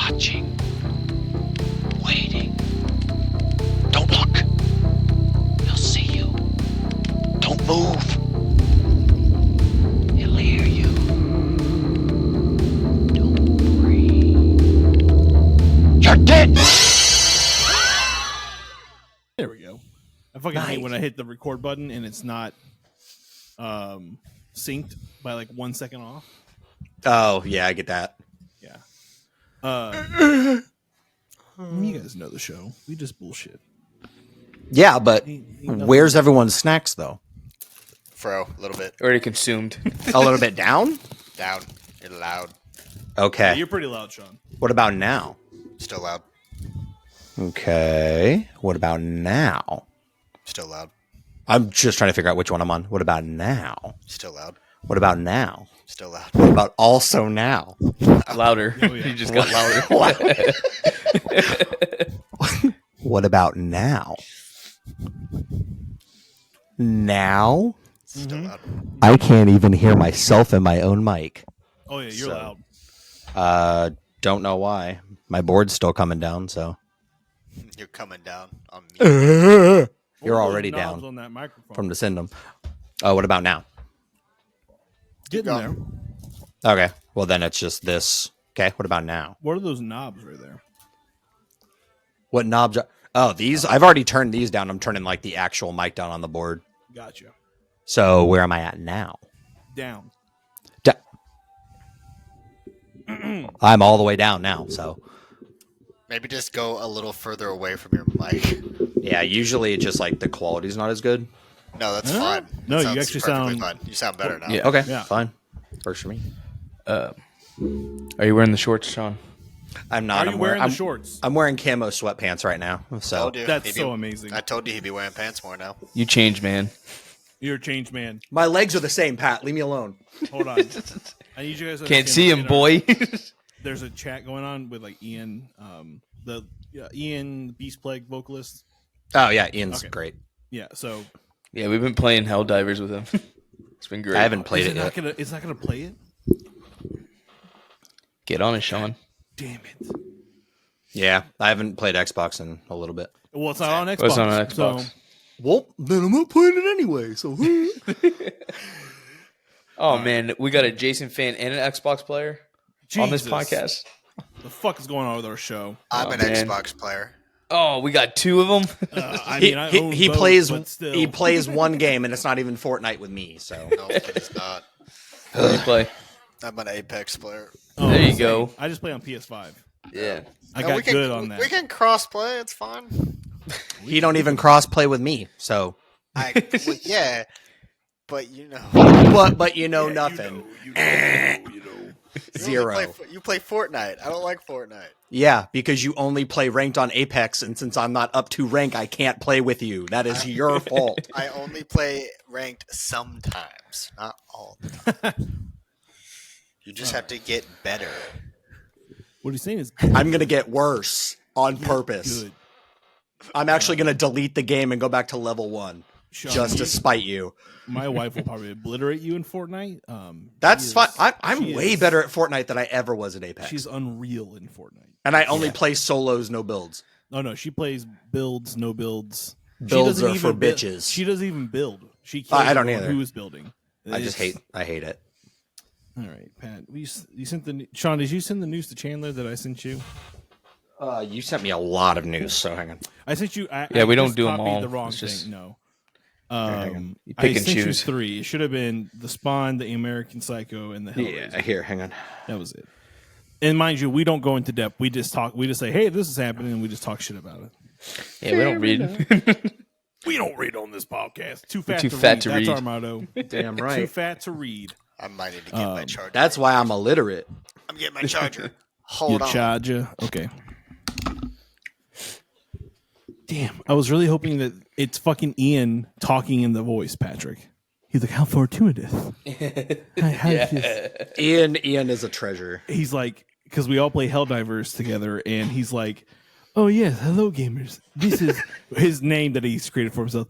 watching, waiting. Don't look. He'll see you. Don't move. He'll hear you. Don't breathe. You're dead. There we go. I fucking hate when I hit the record button and it's not synced by like 1 second off. Oh, yeah, I get that. Yeah. You guys know the show. We just bullshit. Yeah, but where's everyone's snacks, though? Fro, a little bit. Already consumed. A little bit down? Down. You're loud. Okay. Yeah, you're pretty loud, Sean. What about now? Still loud. Okay. What about now? Still loud. I'm just trying to figure out which one I'm on. What about now? Still loud. What about now? Still loud. What about also now? Louder. Oh, yeah. You just got louder. What about now? Now? Still loud. I can't even hear myself in my own mic. Oh, yeah, you're So- loud. Don't know why. My board's still coming down, so. You're coming down on me. You're All those already knobs down on that microphone. from the send them. Oh, what about now? Getting there. Okay. Well, then it's just this. Okay. What about now? What are those knobs right there? What knobs? Oh, these. I've already turned these down. I'm turning like the actual mic down on the board. Gotcha. So where am I at now? Down. I'm all the way down now. So Maybe just go a little further away from your mic. yeah, usually it's just like the quality's not as good. No, that's Huh? fine. No, That you sounds actually perfectly sound- fine. You sound better now. Yeah. Okay. Yeah. Fine. Works for me. Are you wearing the shorts, Sean? I'm not. Are you wearing the shorts? I'm wearing camo sweatpants right now. So Told you. That's He'd so be- amazing. I told you he'd be wearing pants more now. You changed, man. You're a changed man. my legs are the same, Pat. Leave me alone. Hold on. I need you guys to Can't understand see that him, in boy. There's a chat going on with like Ian, Ian Beast Plague vocalist. Oh yeah, Ian's Okay. great. Yeah, so Yeah, we've been playing Helldivers with him. It's been great. I haven't played it not yet. gonna. It's not gonna play it. Get on it, Sean. Damn it. Yeah, I haven't played Xbox in a little bit. Well, it's not on Xbox. Well, it's not on Xbox. So, Well, then I'm not playing it anyway. So Oh man, we got a Jason fan and an Xbox player on this Jesus. podcast. The fuck is going on with our show? I'm Oh, an man. Xbox player. Oh, we got two of them. I mean, I own he both, plays but still. he plays one game and it's not even Fortnite with me. So No, it's not. What do you play? I'm an Apex player. Oh, There you same. go. I just play on PS5. Yeah. I No, got we can, good on that. We can cross play. It's fine. he don't even cross play with me. So Well, yeah, but you know, but you know nothing. Zero. You play Fortnite. I don't like Fortnite. Yeah, because you only play ranked on Apex, and since I'm not up to rank, I can't play with you. That is your fault. I only play ranked sometimes, not all the time. You just have to get better. What he's saying is I'm gonna get worse on purpose. good. I'm actually gonna delete the game and go back to level 1 Sean, just to spite you. my wife will probably obliterate you in Fortnite. That's she fine. is- I'm she way is- better at Fortnite than I ever was at Apex. She's unreal in Fortnite. And I only play solos, no builds. Oh no, she plays builds, no builds. She Builds doesn't are for even build- bitches. She doesn't even build. She kills I don't everyone either. who is building. I hate it. All right, Pat. You sent the Sean. Did you send the news to Chandler that I sent you? You sent me a lot of news, so hang on. I sent you. Yeah, we don't just do 'em copied all. The wrong It's just- thing. No. You I pick and sent choose. you 3. It should have been the Spawn, the American Psycho, and the Hellraiser. Yeah, here, hang on. That was it. And mind you, we don't go into depth. We just talk. We just say, "Hey, this is happening," and we just talk shit about it. Yeah, we don't read. We don't read on this podcast. Too fat, too to, fat read. to That's read. our motto. Damn Too right. fat to read. I might need to get my charger. That's why I'm illiterate. I'm getting my charger. You Hold on. charger. Okay. Damn, I was really hoping that it's fucking Ian talking in the voice, Patrick. He's like, "How fortuitous." Ian is a treasure. He's like, because we all play Helldivers together, and he's like, "Oh yes, hello gamers. This is his name that he's created for himself.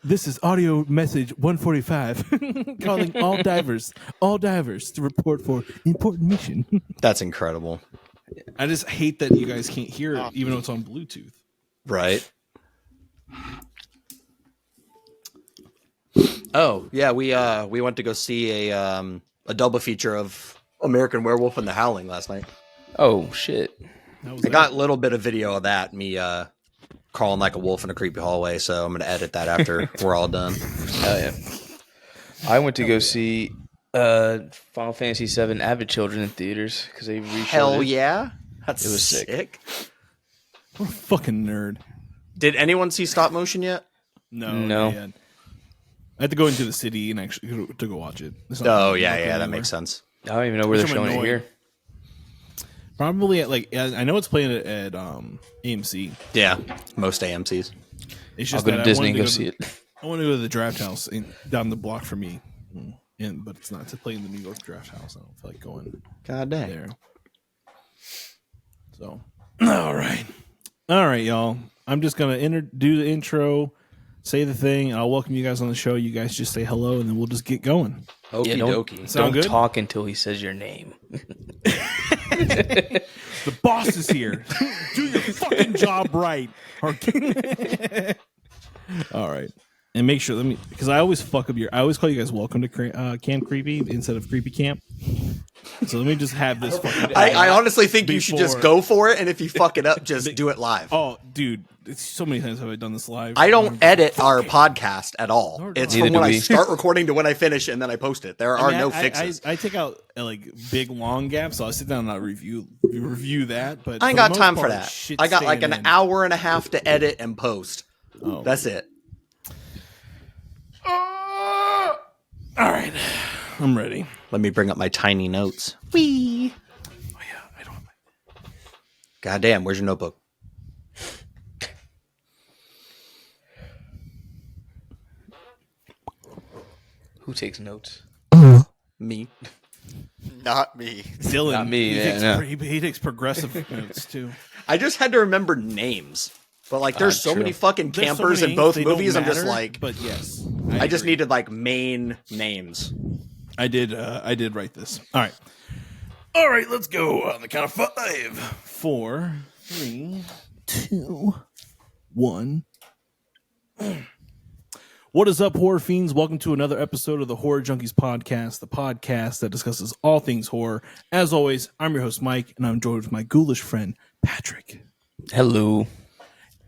This is audio message 145, calling all divers to report for important mission." That's incredible. I just hate that you guys can't hear it, even though it's on Bluetooth. Right. Oh yeah, we went to go see a double feature of American Werewolf and the Howling last night. Oh shit! I got a little bit of video of that, me crawling like a wolf in a creepy hallway. So I'm gonna edit that after we're all done. Hell yeah! I went to go see Final Fantasy VII Avid Children in theaters because they reshowed Hell it. yeah, it was sick. What a fucking nerd. Did anyone see stop motion yet? No. No. I had to go into the city and actually to go watch it. Oh yeah, that makes sense. I don't even know where Which they're I'm showing it annoyed. here. Probably at I know it's playing it at AMC. Yeah, most AMCs. It's I'll just go that to I Disney wanted and to go see it. I want to go to the Draft House down the block from me, but it's not to play in the New York Draft House. I don't feel like going God dang. there. So, all right, y'all. I'm just gonna do the intro, say the thing, and I'll welcome you guys on the show. You guys just say hello, and then we'll just get going. Okie dokie. Sound Don't good? talk until he says your name. The boss is here. Do your fucking job right. All right. And make sure, because I always fuck up I always call you guys welcome to Camp Creepy instead of Creepy Camp. So let me just have this fucking. I honestly think you should just before- go for it, and if you fuck it up, just do it live. Oh, dude. It's so many times have I done this live. I don't edit our podcast at all. Nor do It's I. from Neither when do I we. start recording to when I finish, and then I post it. There are no fixes. I take out like big long gaps, so I'll sit down and I'll review that. But I ain't for the got most time for part, that. shit's I got like staying an in. hour and a half to edit and post. Oh. That's it. All right, I'm ready. Let me bring up my tiny notes. Oh yeah, I don't have my. God damn, where's your notebook? Who takes notes? Me. Not me. Dylan, Not me, He, yeah, takes, no. he takes progressive notes too. I just had to remember names. But like there's so true. many fucking There's so campers many, in both they don't movies, I'm just matter, like But yes, I just agree. needed like main names. I did write this. All right, let's go on the count of 5, 4, 3, 2, 1. What is up, horror fiends? Welcome to another episode of the Horror Junkies Podcast, the podcast that discusses all things horror. As always, I'm your host, Mike, and I'm joined with my ghoulish friend, Patrick. Hello.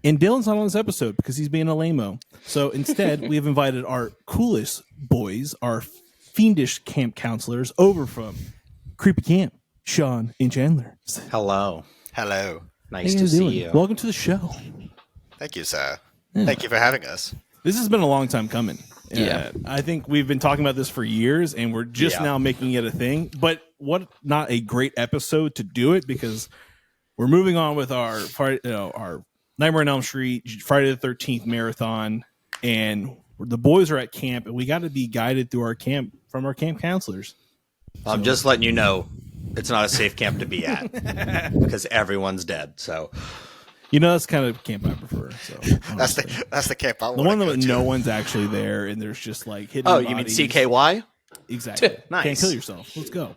And Dylan's not on this episode because he's being a lame-o. So instead, we have invited our coolest boys, our fiendish camp counselors, over from Creepy Camp, Sean and Chandler. Hello. Hello. Nice How to you see doing? you. Welcome to the show. Thank you, sir. Thank you for having us. This has been a long time coming. Yeah. I think we've been talking about this for years, and we're just Yeah. now making it a thing. But what not a great episode to do it, because we're moving on with our Nightmare on Elm Street, Friday the 13th marathon, and the boys are at camp, and we got to be guided through our camp from our camp counselors. I'm just letting you know it's not a safe camp to be at because everyone's dead. So That's kind of camp I prefer. So That's honestly. the camp I want the one to go that to. no one's actually there, and there's just like hidden. oh, you mean bodies. CKY? Exactly. Nice. Can't kill yourself. Let's go.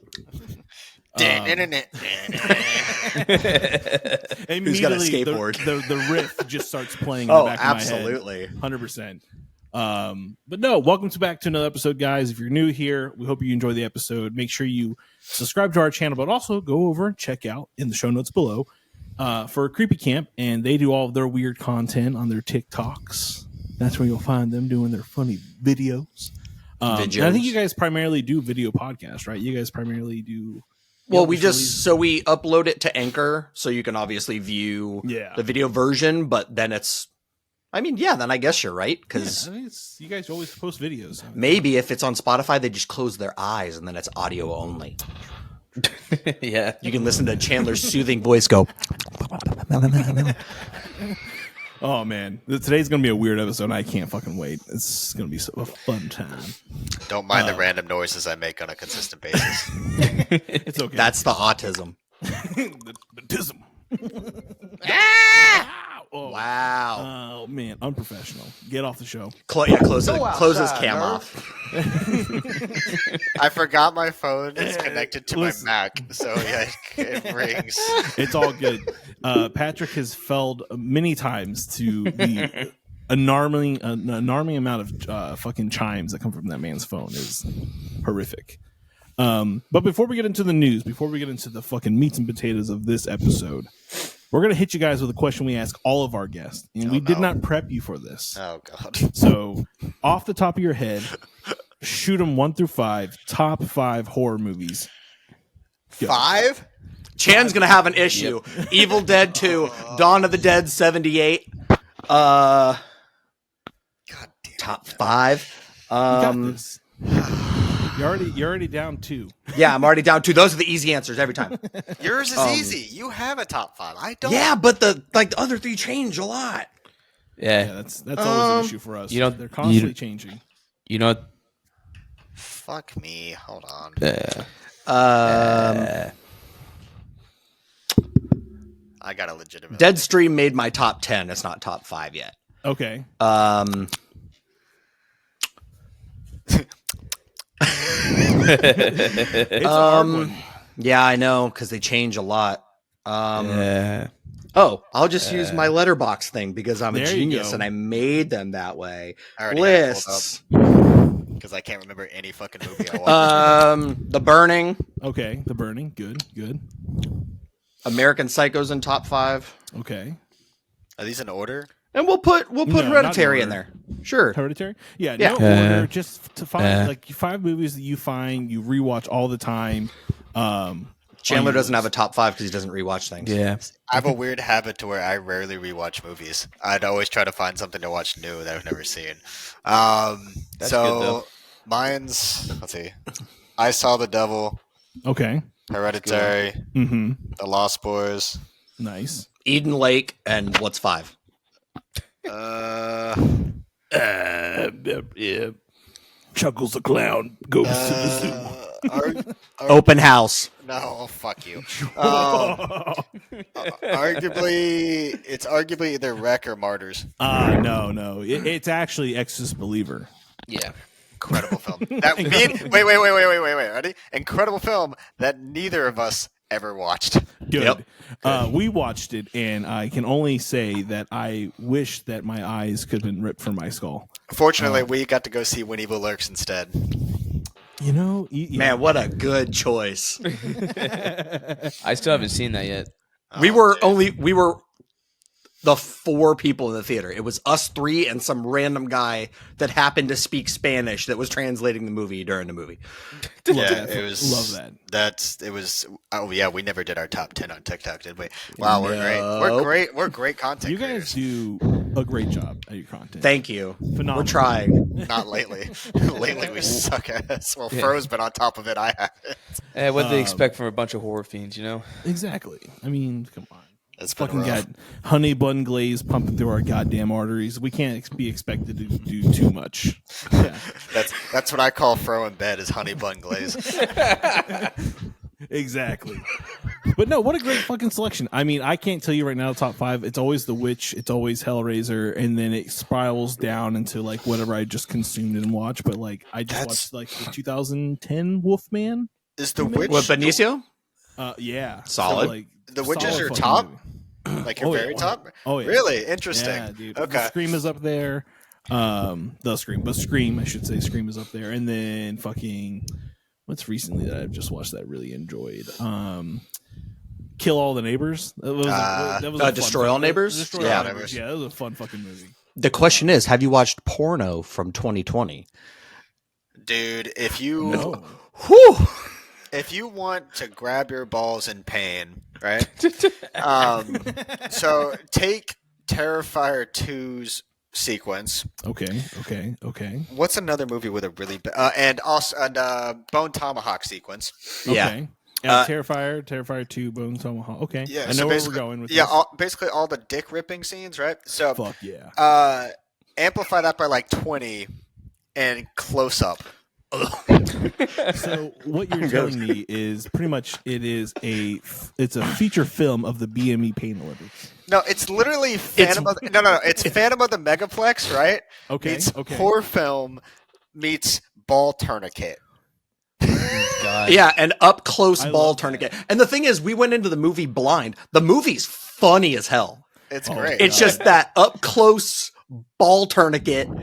Who's got a Immediately, skateboard? The riff just starts playing in Oh, the back absolutely. of my head. 100%. But no, welcome back to another episode, guys. If you're new here, we hope you enjoy the episode. Make sure you subscribe to our channel, but also go over and check out in the show notes below for Creepy Camp, and they do all of their weird content on their TikToks. That's where you'll find them doing their funny videos. And I think Videos. you guys primarily do video podcasts, right? You guys primarily do. Well, we release- upload it to Anchor, so you can obviously view Yeah. the video version. But then then I guess you're right, because I think you guys always post videos. So. maybe if it's on Spotify, they just close their eyes and then it's audio only. Yeah. You can listen to Chandler's soothing voice go. Oh man, today's gonna be a weird episode. And I can't fucking wait. It's gonna be a fun time. Don't mind the random noises I make on a consistent basis. It's okay. That's the autism. the tism. Wow. Oh man, unprofessional. Get off the show. Close his cam off. I forgot my phone is connected to my Mac, so yeah, it rings. It's all good. Patrick has failed many times to the alarming amount of fucking chimes that come from that man's phone is horrific. But before we get into the news, before we get into the fucking meats and potatoes of this episode, we're going to hit you guys with a question we ask all of our guests. And we did not prep you for this. Oh, God. So, off the top of your head, shoot them 1 through 5. Top 5 horror movies. Go. 5? Chan's going to have an issue. Evil Dead 2, Dawn of the Dead 78. God damn. Top 5. You got this. You're already down 2. Yeah, I'm already down 2. Those are the easy answers every time. Yours is easy. You have a top 5. I don't. Yeah, but the other 3 change a lot. Yeah, that's always an issue for us. They're constantly changing. You know. Fuck me. Hold on. I got a legitimate. Deadstream made my top 10. It's not top 5 yet. Okay. It's a hard one. Yeah, I know, because they change a lot. Oh, I'll just use my Letterbox thing because I'm a There you genius go. and I made them that way. I already have it Lists. because I can't remember any fucking movie I watched. The Burning, Okay, The Burning. Good. American Psycho's in top 5, Okay. Are these in order? and we'll put No, Hereditary not in in there. Sure. Hereditary? Yeah, Yeah. no order. Just to find like 5 movies that you find you rewatch all the time. Chandler doesn't have a top 5 because he doesn't rewatch things. Yeah. I have a weird habit to where I rarely rewatch movies. I'd always try to find something to watch new that I've never seen. That's so good, though. mine's, let's see, I Saw the Devil, Okay. Hereditary, Mm-hmm. The Lost Boys. Nice. Eden Lake, and what's 5? Yeah. Chuckles the clown goes to the zoo. Open House. No, fuck you. Arguably, it's either Wreck or Martyrs. No. It's actually Exorcist Believer. Yeah. Incredible film. Wait. Ready? Incredible film that neither of us ever watched. Good. We watched it, and I can only say that I wish that my eyes could have been ripped from my skull. Fortunately, we got to go see When Evil Lurks instead. You know, Man, what a good choice. I still haven't seen that yet. We were the 4 people in the theater. It was us 3 and some random guy that happened to speak Spanish that was translating the movie during the movie. It was. Love that. It was. Oh yeah, we never did our top 10 on TikTok, did we? Wow, we're great. We're great content. You guys creators. do a great job at your content. Thank you. Phenomenal. We're trying. Not lately. Lately we suck ass. Well, Fro's been on top of it. I haven't. What do they expect from a bunch of horror fiends, you know? Exactly. I mean, come on. It's been Fucking rough. got honey bun glaze pumping through our goddamn arteries. We can't be expected to do too much. Yeah. That's what I call Fro in bed is honey bun glaze. Exactly. But no, what a great fucking selection. I mean, I can't tell you right now the top 5. It's always The Witch, it's always Hellraiser, and then it spirals down into like whatever I just consumed and watched. But like I just watched like the 2010 Wolfman. Is the Witch What, Benicio? Yeah. Solid. So, like, The Witch is solid your fucking top? movie. Like your very top? Oh yeah. Really? Interesting. Yeah, dude. Okay. The Scream is up there. Scream, I should say. Scream is up there, and then fucking what's recently that I've just watched that I really enjoyed. Kill All the Neighbors. That was a fun Destroy All Neighbors? Destroy Yeah. All Neighbors. Yeah, that was a fun fucking movie. The question is, have you watched Porno from 2020? Dude, if you Whew. if you want to grab your balls in pain, right? So take Terrifier 2's sequence. Okay. What's another movie with a really and Bone Tomahawk sequence? Yeah. Okay. Terrifier 2, Bone Tomahawk. Okay. Yeah, I know where we're going with yeah, this. basically all the dick ripping scenes, right? So Fuck yeah. amplify that by like 20 and close up. So what you're telling me is pretty much it's a feature film of the BME Pain Olympics. No, it's literally Phantom of it's Phantom of the Megaplex, right? Okay, Meets okay. horror film meets ball tourniquet. God. Yeah, an up close I ball love that. tourniquet. And the thing is, we went into the movie blind. The movie's funny as hell. It's Oh, great. It's just that up close ball tournament We're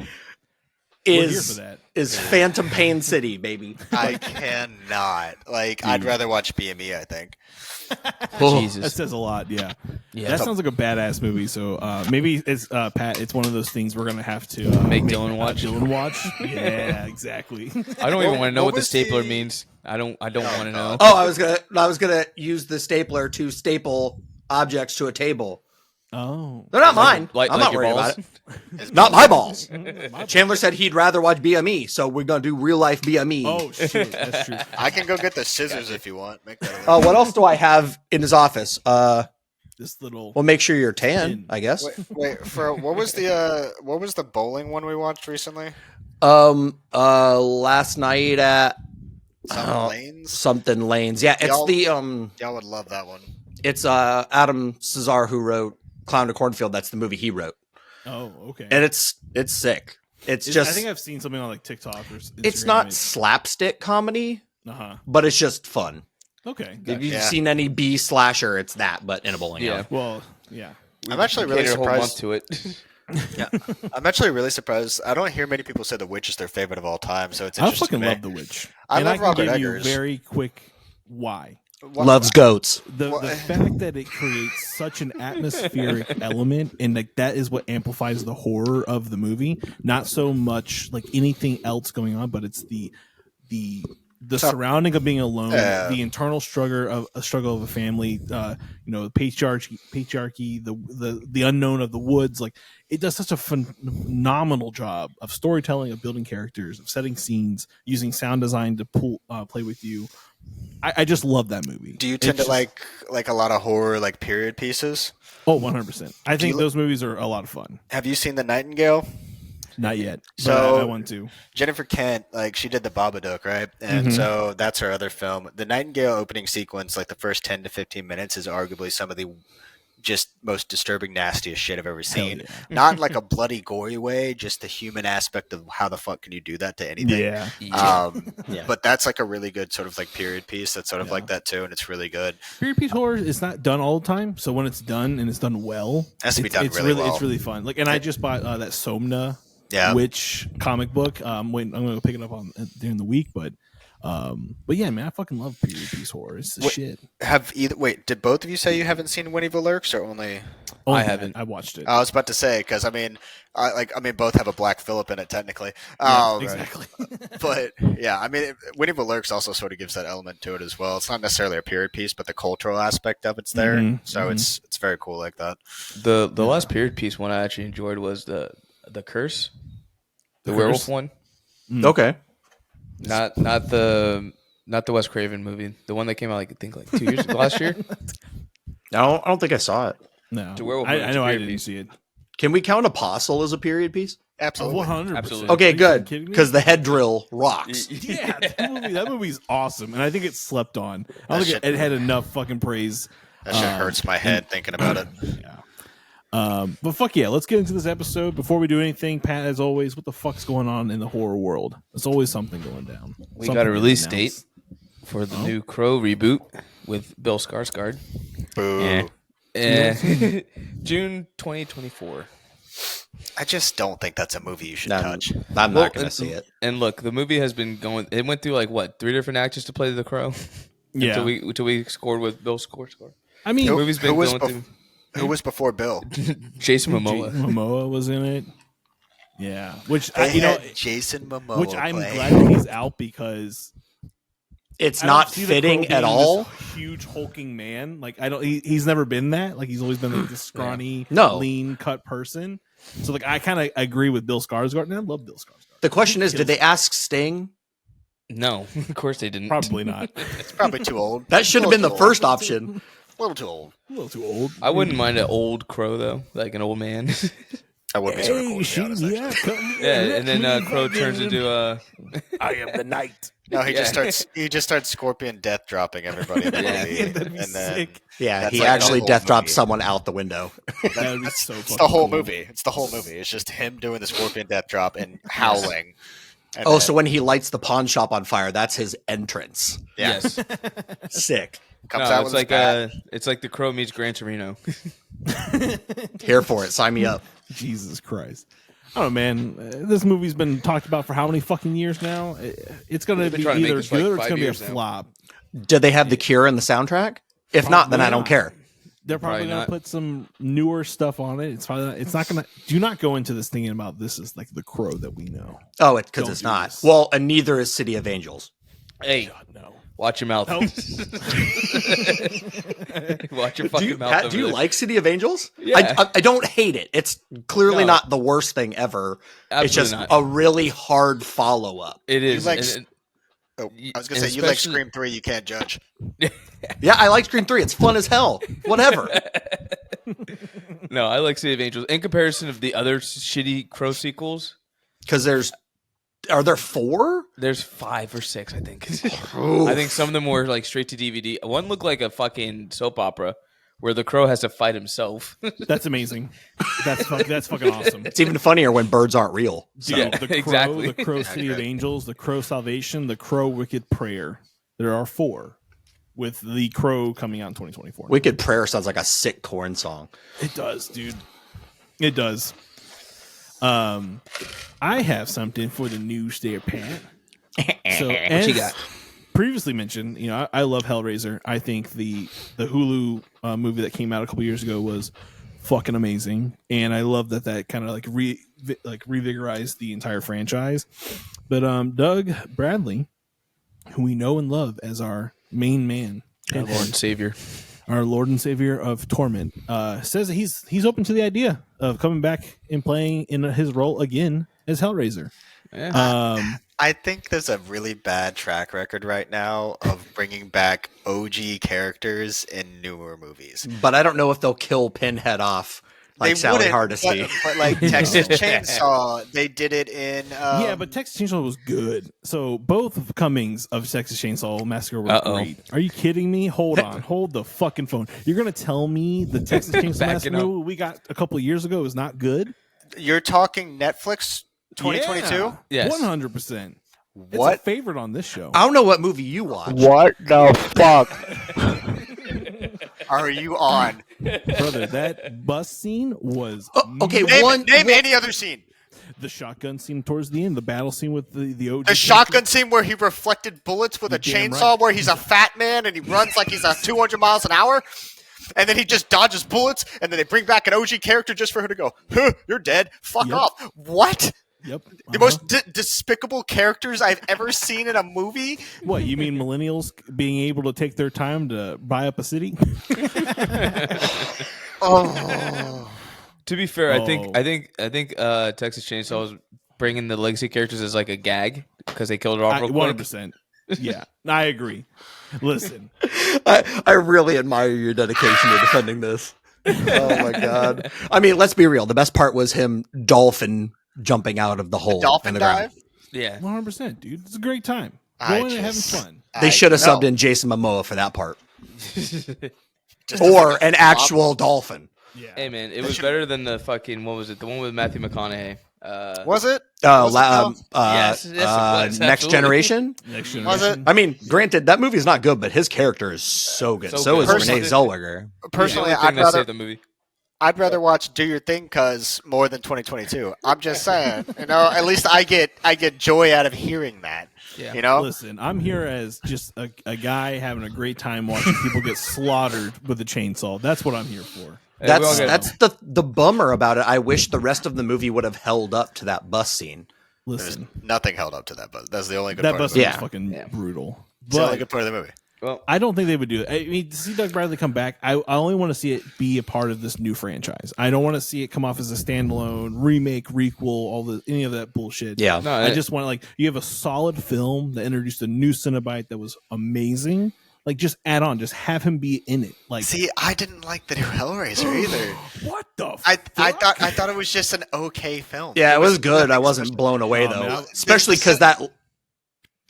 here for is that. Phantom Pain City, baby. I cannot. Like, I'd rather watch BME, I think. That Jesus. says a lot. Yeah, Yeah. that sounds like a badass movie. So maybe it's Pat. It's one of those things we're gonna have to Make Dylan watch. Dylan watch. Yeah, exactly. I don't even want to know what what the was stapler the- means. I don't want to know. Oh, I was gonna use the stapler to staple objects to a table. Oh, They're not mine. Like- I'm like not your worried balls? about it. Not my balls. Chandler said he'd rather watch BME, so we're gonna do real life BME. oh, shoot, that's true. I can go get the scissors if you want. Make that What else do I have in his office? This little. Well, make sure you're tan, In. I guess. Wait, for what was the bowling one we watched recently? Last night at Some lanes. something lanes. Yeah, it's Y'all- Y'all would love that one. it's Adam Cesar who wrote Clown to Cornfield. That's the movie he wrote, Oh, okay. and it's sick. It's just I think I've seen something on like TikTok or. it's not slapstick comedy, Uh huh. but it's just fun. Okay. If Gotcha. you've Yeah. seen any B slasher, it's that, but in a bowling Yeah. alley. Well, yeah. I'm actually really Catered a whole month surprised. to it. I'm actually really surprised. I don't hear many people say The Witch is their favorite of all time, so it's I interesting. fucking to me. love The Witch. I and love I can Robert give Eggers. you very quick why. Loves goats. The What- fact that it creates such an atmospheric element, and like that is what amplifies the horror of the movie. Not so much like anything else going on, but it's the surrounding of being alone, the internal struggle of a family, the patriarchy, the unknown of the woods. Like it does such a phenomenal job of storytelling, of building characters, of setting scenes, using sound design to play with you. I just love that movie. Do you tend It's to just- like a lot of horror, like period pieces? Oh, 100%. I think you- those movies are a lot of fun. Have you seen The Nightingale? Not yet, but So- I want to. Jennifer Kent, like she did the Babadook, right? And so that's her other film. The Nightingale opening sequence, like the first 10 to 15 minutes, is arguably some of the just most disturbing, nastiest shit I've ever seen. yeah. Not in like a bloody, gory way, just the human aspect of how the fuck can you do that to anything. Yeah. Yeah. But that's like a really good sort of like period piece that's sort of like that too, and it's really good. Period piece horror is not done all the time, so when it's done and it's done well, Has to be it's- done it's really well. It's really fun. Like, and I just bought that Somna Yeah. witch comic book. I'm going to pick it up on during the week, but yeah, man, I fucking love period piece horror. It's the shit. Did both of you say you haven't seen Winnie the Lurks or only? Only I haven't. I watched it. I was about to say because I mean, both have a Black Phillip in it technically. Exactly. But yeah, I mean, Winnie the Lurks also sort of gives that element to it as well. It's not necessarily a period piece, but the cultural aspect of it's there. Mhm, So it's very cool like that. The last period piece one I actually enjoyed was the Curse, the werewolf Curse? one. Okay. Not the Wes Craven movie. The one that came out like I think like 2 years last year. I don't think I saw it. No, The werewolf I movie's know a I period didn't piece. see it. Can we count Apostle as a period piece? Absolutely. 100%. Absolutely. Okay, Are you good. kidding me? Because the head drill rocks. Yeah, that movie's awesome, and I think it's slept on. I don't That think shit- it had enough fucking praise. That shit hurts my head thinking about it. But fuck yeah, let's get into this episode. Before we do anything, Pat, as always, what the fuck's going on in the horror world? There's always something going down. We Something got a release to date for the new Crow reboot with Bill Skarsgård. Boo. June 2024. I just don't think that's a movie you should No, touch. I'm Well, not going to and- see it. And look, the movie has been going. It went through like what 3 different actors to play the Crow. Yeah. until we scored with Bill Skarsgård. I mean, The movie's been who was going bef- Who was before Bill? Jason Momoa. Momoa was in it. Yeah, which They you know, had Jason Momoa. which I'm play. glad that he's out because It's I don't not see the fitting Crow at being all. this huge hulking man, like I don't. He's never been that. Like he's always been like this scrawny, No. lean cut person. So like I kind of agree with Bill Skarsgård, and I love Bill Skarsgård. The question is, did they ask Sting? No, of course they didn't. Probably not. It's probably too old. That should have been the A little first option. A little too old. A little too old. I wouldn't mind an old Crow though, like an old man. That would be sort of cool. To be honest, actually. Yeah, and then Crow turns into I am the knight. No, he just starts Scorpion death dropping everybody in the movie, That'd be and then sick. Yeah, That's he like the actually whole death drops movie. someone out the window. That would be so it's fucking the whole cool. movie. It's the whole movie. It's just him doing the Scorpion death drop and howling. And Oh, then- so when he lights the pawn shop on fire, that's his entrance. yeah, yes. Sick. comes No, out it's with like his bat. it's like the Crow meets Gran Torino. Here for it. Sign me up. Jesus Christ. I don't know, man. This movie's been talked about for how many fucking years now? It's going to They've been be trying to make either this, like, good or it's 5 going to be a years now. flop. Did they have The Cure in the soundtrack? If not, then I don't care. They're probably Probably going not. to put some newer stuff on it. It's probably not, it's not going to. Do not go into this thinking about this is like the Crow that we know. Oh, because Don't it's do not. this. Well, and neither is City of Angels. Hey, God, no. watch your mouth. Nope. Watch your fucking mouth. Pat, over do you there. like City of Angels? Yeah. I don't hate it. It's clearly No. not the worst thing ever. Absolutely it's just not. a really hard follow up. It is. like- and- Oh, I was and gonna say you like especially- Scream 3. You can't judge. Yeah, I like Scream 3. It's fun as hell. Whatever. no, I like City of Angels in comparison of the other shitty Crow sequels. Because are there 4? There's 5 or 6, I think. Oof. I think some of them were like straight to DVD. One looked like a fucking soap opera where the Crow has to fight himself. That's amazing. That's fucking awesome. It's even funnier when birds aren't real. So Yeah, the Crow, exactly. the Crow City of Angels, the Crow Salvation, the Crow Wicked Prayer. There are 4, with the Crow coming out in 2024. Wicked Prayer sounds like a sick corn song. It does, dude. It does. I have something for the news there, Pat. So, as you got? previously mentioned, I love Hellraiser. I think the Hulu movie that came out a couple years ago was fucking amazing, and I love that kind of like revigorized the entire franchise. But Doug Bradley, who we know and love as our main man, Our Lord and Savior. our Lord and Savior of Torment, says that he's open to the idea of coming back and playing in his role again as Hellraiser. Yeah. I think there's a really bad track record right now of bringing back OG characters in newer movies. But I don't know if they'll kill Pinhead off like Sally wouldn't, Hardesty. but like Texas Chainsaw, they did it in. Yeah, but Texas Chainsaw was good. So both comings of Texas Chainsaw Massacre were great. Are you kidding me? Hold on. Hold the fucking phone. You're going to tell me the Texas Chainsaw Backing Massacre up. movie we got a couple of years ago is not good? You're talking Netflix 2022. Yes. 100%. It's a What? favorite on this show. I don't know what movie you watched. What the fuck? Are you on? Brother, that bus scene was Okay, Name any other scene. the shotgun scene towards the end, the battle scene with the OG. The shotgun scene where he reflected bullets with a You're damn chainsaw, right. where he's a fat man and he runs like he's 200 miles an hour, and then he just dodges bullets, and then they bring back an OG character just for her to go, huh, you're dead, fuck Yep. off. What? Yep. The most despicable characters I've ever seen in a movie? What, you mean millennials being able to take their time to buy up a city? Oh. To be fair, Oh. I think Texas Chainsaw was bringing the legacy characters as like a gag because they killed her off real quick. 100%. Yeah, I agree. Listen, I really admire your dedication to defending this. Oh my god! I mean, let's be real. The best part was him dolphin jumping out of the hole. Dolphin in the ground. dive? Yeah. 100%, dude. It's a great time. I Going and having just- fun. They should have know. subbed in Jason Momoa for that part, Just or like a an flop. actual dolphin. Yeah. Hey man, it was better than the fucking what was it? The one with Matthew McConaughey. Was it? Yes, Yes, it was, Next absolutely. Generation. Next Was generation. it? I mean, granted, that movie's not good, but his character is so good. So So good. is Renee Personally- Zellweger. Personally, The only thing that saved the movie. I'd rather watch Do Your Thing cause more than 2022. I'm just saying, at least I get joy out of hearing that. Yeah. You know? Listen, I'm here as just a guy having a great time watching people get slaughtered with a chainsaw. That's what I'm here for. Hey, we all That's get- the bummer about it. I wish the rest of the movie would have held up to that bus scene. Listen, Nothing held up to that, but that's the only good that part bus of the scene movie. was fucking Yeah. brutal. It's the only But good part of the movie. Well, I don't think they would do it. I mean, to see Doug Bradley come back, I only want to see it be a part of this new franchise. I don't want to see it come off as a standalone remake, requel, any of that bullshit. Yeah. no, I just want you have a solid film that introduced a new Cenobite that was amazing. Like, just add on, just have him be in it. Like, See, I didn't like the new Hellraiser either. what the? I fuck? thought it was just an okay film. Yeah, it was good. nothing I wasn't special. blown away No, though, man, especially because that.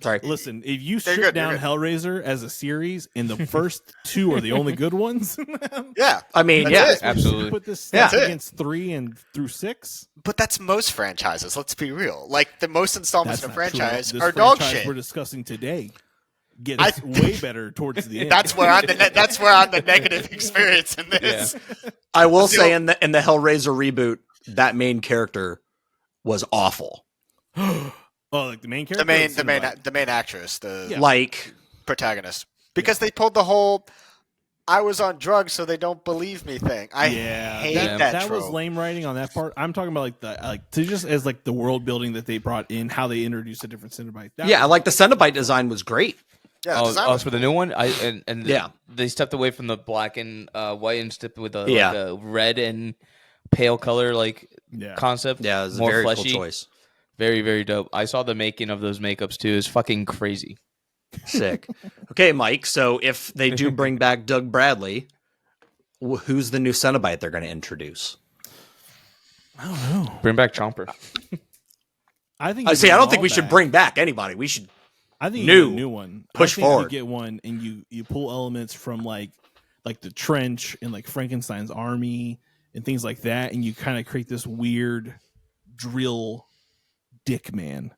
Sorry. Listen, if you They're strip good, they're down good. Hellraiser as a series, and the first 2 are the only good ones, Yeah, I mean, That's yeah, it. Absolutely. Put this Yeah. stuff against 3 and through 6. but that's most franchises. Let's be real. Like the most installments That's in a not true. franchise This are dog franchise shit. we're discussing today gets way better towards the end. That's where I'm the negative experience in this. I will So- say in the Hellraiser reboot, that main character was awful. Oh, like the main character. The main actress, the Yeah. Like, protagonist, because they pulled the whole "I was on drugs, so they don't believe me" thing. I hate that was trope. lame writing on that part. I'm talking about to just as like the world building that they brought in, how they introduced a different Cenobite. yeah, like the Cenobite design was great. Yeah, the design was for the new one, Yeah. they stepped away from the black and white and stepped with Yeah. like a red and pale color Yeah. concept. Yeah, it was a more very fleshy. cool choice. Very, very dope. I saw the making of those makeups too. It's fucking crazy. Sick. Okay, Mike. So if they do bring back Doug Bradley, who's the new Cenobite they're going to introduce? I don't know. Bring back Chomper. I think. I you see. get I don't them think all we should back. bring back anybody. We should. I think new. you get a new one. Push I think forward. You get one, and you pull elements from like the Trench and like Frankenstein's army and things like that, and you kind of create this weird drill dick man.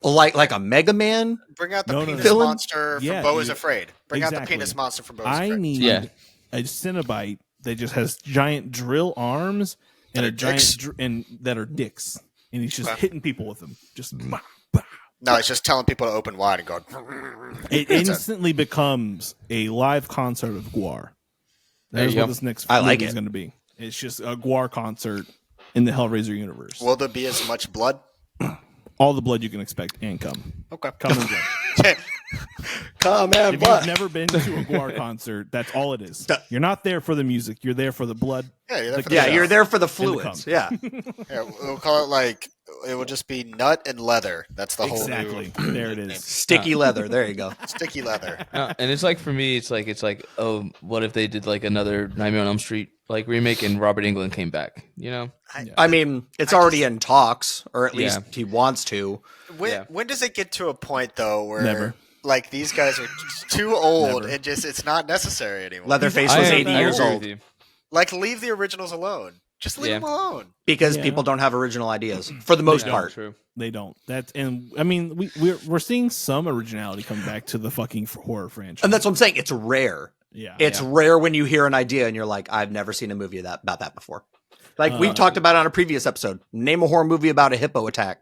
Like a Mega Man. bring out the No, no, penis no. monster from Yeah, Beau is you- Afraid. Bring out the exactly. penis monster from Beau is I Afraid. need Yeah. a Cenobite that just has giant drill arms and That a are giant dicks? and that are dicks, and he's just Okay. hitting people with them. Just bah, bah. No, it's just telling people to open wide and go. It instantly becomes a live concert of Guar. There That's you what go. this next I like movie is it. going to be. It's just a Guar concert in the Hellraiser universe. Will there be as much blood? All the blood you can expect and come. Okay. Come and blood. Come and If you've never been to a Guar concert, that's all it is. You're not there for the music. You're there for the blood. Yeah, you're there for the Yeah, the you're show. there for the the fluids. cum. Yeah. Yeah, we'll call it like it will just be nut and leather. That's the Exactly. whole new There it is. Sticky leather. There you go. sticky leather. No, and it's like for me, it's like, oh, what if they did like another Nightmare on Elm Street like remake and Robert Englund came back? You know, I mean, it's already in talks, or at least Yeah. he wants to. When does it get to a point though where Never. like these guys are too old Never. and just it's not necessary anymore? Leatherface was 80 I years agree old with you. Like leave the originals alone. Just leave Yeah. them alone. because Yeah. people don't have original ideas for the most Yeah, part. true. They don't. That's and I mean we're seeing some originality come back to the fucking horror franchise. And that's what I'm saying. It's rare. yeah. It's rare when you hear an idea and you're like, I've never seen a movie about that before. Like we talked about on a previous episode. Name a horror movie about a hippo attack.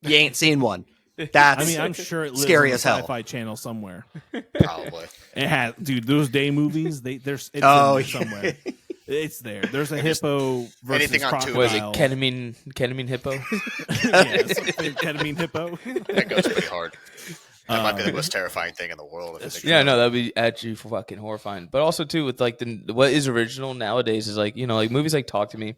You ain't seen one. That's I mean, I'm sure it lives scary on as the hell. Sci-Fi Channel somewhere. Probably. It has, dude. Those day movies, it's in Oh, there yeah. somewhere. It's there. There's a hippo versus anything on crocodile. Tubi. Was it ketamine hippo? Yes, ketamine hippo. That goes pretty hard. That might be the most terrifying thing in the world. If it's Yeah, no, that'd be actually fucking horrifying. But also too with like what is original nowadays is like like movies like Talk to Me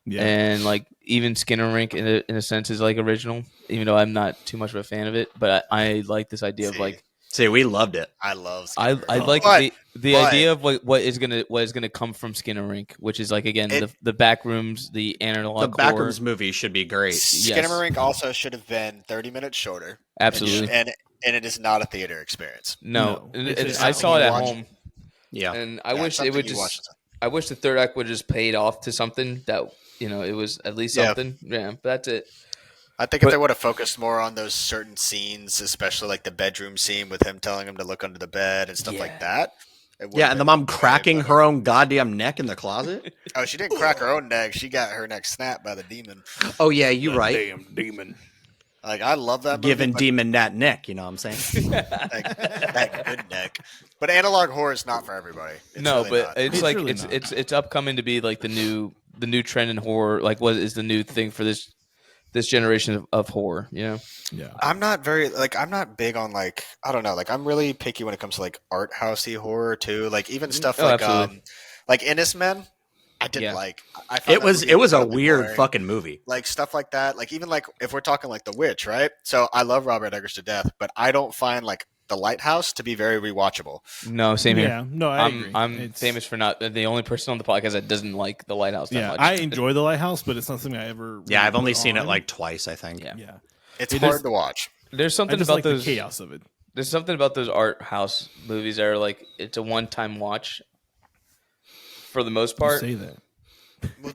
Yeah. and like even Skinner Rink in a sense is like original, even though I'm not too much of a fan of it. But I like this idea of See, like See, we loved it. I love. I Skinner. like But- the but- idea of what is gonna come from Skinner Rink, which is like again the back rooms, the analog The horror. Backrooms movie should be great. Skinamarink also should have been 30 minutes shorter. Absolutely. And it is not a theater experience. No, No, it's- it's I just saw it at watch- home, Yeah. and I Yeah, wish it something would you watch just. I wish the third act would just paid off to something that it was at least Yeah. something. Yeah, but that's it. I think if they would have focused more on those certain scenes, especially like the bedroom scene with him telling him to look under the bed and stuff like that. it would Yeah, have and the been mom way cracking better. her own goddamn neck in the closet. Oh, she didn't crack her own neck. She got her neck snapped by the demon. Oh yeah, you right. Damn demon. Like I love that movie, Giving but demon that neck, you know what I'm saying? that good neck. But analog horror is not for everybody. It's No, really but not. it's It's like really it's not. it's upcoming to be like the new trend in horror. Like what is the new thing for this generation of horror? Yeah. I'm not big on like I don't know, like I'm really picky when it comes to like art housey horror too. Like even stuff like absolutely. like Innis Men, I didn't Yeah. like. I found It that was movie it was a incredibly weird boring. fucking movie. Like stuff like that. Like even like if we're talking like The Witch, right? So I love Robert Eggers to death, but I don't find like The Lighthouse to be very rewatchable. No, same here. Yeah, no, I agree. I'm famous for not the only person on the podcast that doesn't like The Lighthouse that Yeah, much. I enjoy The Lighthouse, but it's not something I ever. Yeah, really I've only put seen it on. like twice, I think. Yeah. Yeah, It's It hard is- to watch. There's I something just about like those. the chaos of it. There's something about those art house movies that are like it's a one-time watch. For the most You part, say that.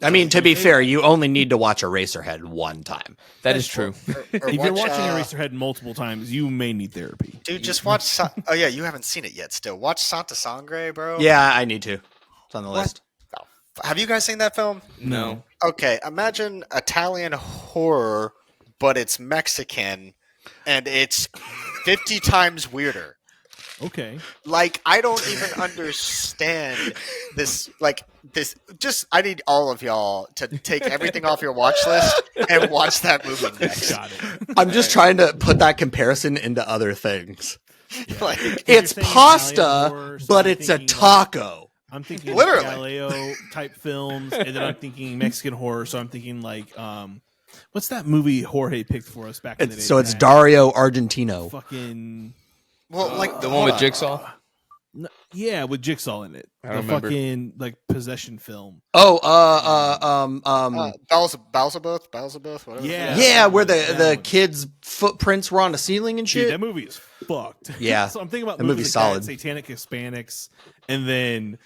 I mean, to be fair, you only need to watch Eraserhead one time. that is true. Or If you're watch, watching Eraserhead multiple times, you may need therapy. dude, just watch. Oh yeah, you haven't seen it yet. Still, watch Santa Sangre, bro. Yeah, I need to. It's on the What? list. Have you guys seen that film? No. Okay, imagine Italian horror, but it's Mexican, and it's 50 times weirder. Okay. Like, I don't even understand this. Like, this. Just, I need all of y'all to take everything off your watch list and watch that movie next. Got it. I'm just trying to put that comparison into other things. Like, It's saying Italian pasta, horror, so but I'm it's a thinking, taco. I'm thinking Literally. Galileo type films, and then I'm thinking Mexican horror. So I'm thinking like, what's that movie Jorge picked for us back in the day? So it's Matt? Dario Argentino. Fucking well, like The one with Jigsaw. yeah, with Jigsaw in it. I The remember. fucking like possession film. Oh, Beelzebub, whatever. Yeah. yeah, where That the one. kids' footprints were on the ceiling and Dude, shit. that movie is fucked. Yeah. So I'm thinking about That movies movie's like solid. that, Satanic Hispanics, and then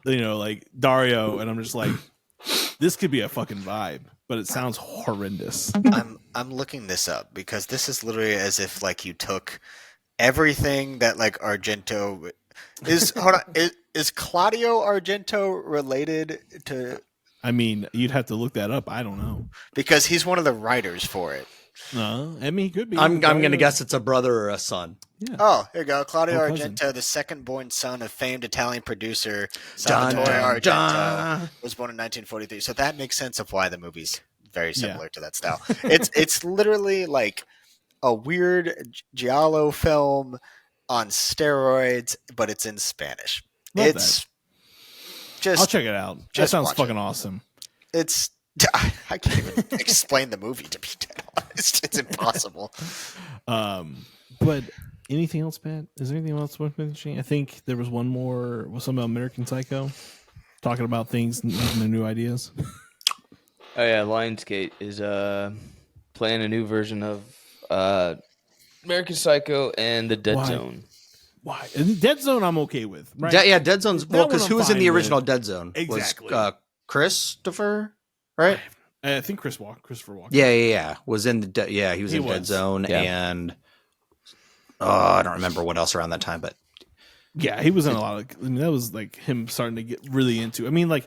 like Dario, and I'm just like, this could be a fucking vibe, but it sounds horrendous. I'm looking this up because this is literally as if like you took everything that like Argento is. Hold on, is Claudio Argento related to? I mean, you'd have to look that up. I don't know. Because he's one of the writers for it. No, I mean, he could be. I'm Dario- gonna guess it's a brother or a son. Yeah. Oh, here you go. Claudio Oh, cousin. Argento, the second-born son of famed Italian producer Dun, Salvatore dun, Argento, dun. was born in 1943. So that makes sense of why the movie's very Yeah. similar to that style. It's literally like a weird giallo film on steroids, but it's in Spanish. Love it's just I'll check it out. That just sounds watch fucking it. awesome. it's I can't even explain the movie, to be dead honest. It's impossible. But anything else, Pat? Is there anything else worth mentioning? I think there was one more. Was something about American Psycho, talking about things, making their new ideas. Oh yeah, Lionsgate is playing a new version of American Psycho and The Dead Why? Zone. Why? And Dead Zone, I'm okay with. Right? Yeah, Dead Zone's That well one because I'm who was in fine the with. original Dead Zone? Exactly. Was, Christopher, right? I think Christopher Walken. Yeah. Was in the he was He in Dead was. Zone Yeah. and I don't remember what else around that time, but Yeah, he was in a lot of. I mean, that was like him starting to get really into. I mean, like,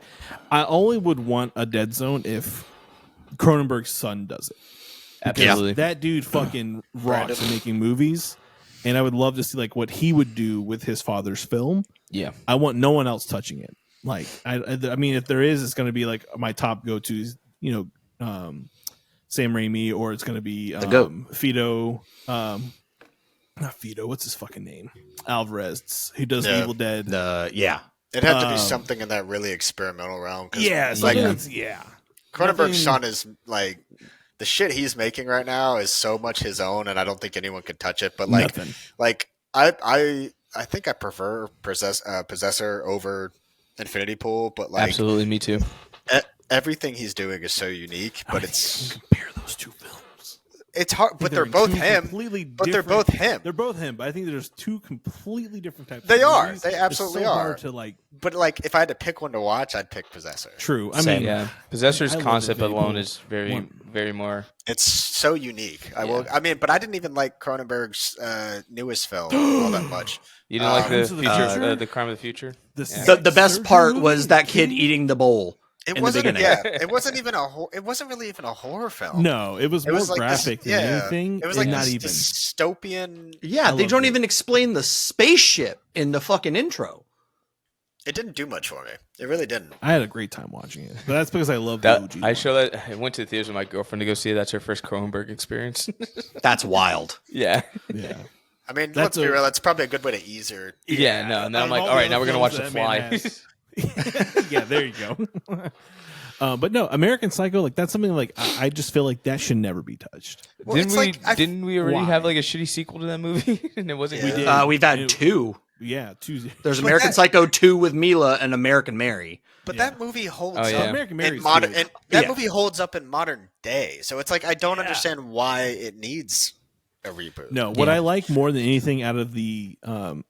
I only would want a Dead Zone if Cronenberg's son does it. Absolutely. That dude fucking rocks at making movies, and I would love to see like what he would do with his father's film. Yeah. I want no one else touching it. Like, I mean, if there is, it's going to be like my top go-tos. Sam Raimi, or it's going to be The GOAT. Fido. Not Fido. What's his fucking name? Alvarez, who does Yeah. Evil Dead. It had to be something in that really experimental realm. 'Cause, Yeah, like something that's- yeah. Cronenberg's Nothing- son is like the shit he's making right now is so much his own, and I don't think anyone could touch it. But like, Nothing. I think I prefer Possessor over Infinity Pool, but like Absolutely, me too. everything he's doing is so unique. But it's compare those two films. it's hard. But they're in both two him. completely But they're different- both him. They're both him, but I think there's two completely different types. They of are. movies. They It's absolutely so are. hard to like. But like, if I had to pick one to watch, I'd pick Possessor. True. I Same. mean, Yeah. Possessor's I love concept Infinity alone Pool. is very, very more. It's so unique. Yeah. I mean, but I didn't even like Cronenberg's newest film all that much. You didn't like the Crimes of the future, Future? the crime of the future? the, the best surgery part movie? was that kid Kidding me? eating the bowl. It in the wasn't. beginning. Yeah, it wasn't even it wasn't really even a horror film. No, it was It more was like graphic this, than yeah, anything. It was like and not this even. dystopian. Yeah, I they loved don't it. even explain the spaceship in the fucking intro. It didn't do much for me. It really didn't. I had a great time watching it, but that's because I love the That OG. I one. show that I went to the theaters with my girlfriend to go see it. That's her first Cronenberg experience. That's wild. yeah. Yeah. I mean, That's let's be a- real. That's probably a good way to ease her. Yeah, no. And then Out I'm of like, all all the right, now other we're going to watch The films that man Fly. has- yeah, there you go. But no, American Psycho, like that's something like I just feel like that should never be touched. Well, Didn't it's we? like, Didn't we already Why? have like a shitty sequel to that movie? And it wasn't. We good? did. We've had It- 2. Yeah, Tuesday. There's But American that- Psycho 2 with Mila and American Mary. But Yeah. that movie holds Oh, up yeah. American Mary's in modern. good. And that Yeah. movie holds up in modern day. So it's like I don't understand why it needs a reboot. No, what Yeah. I like more than anything out of the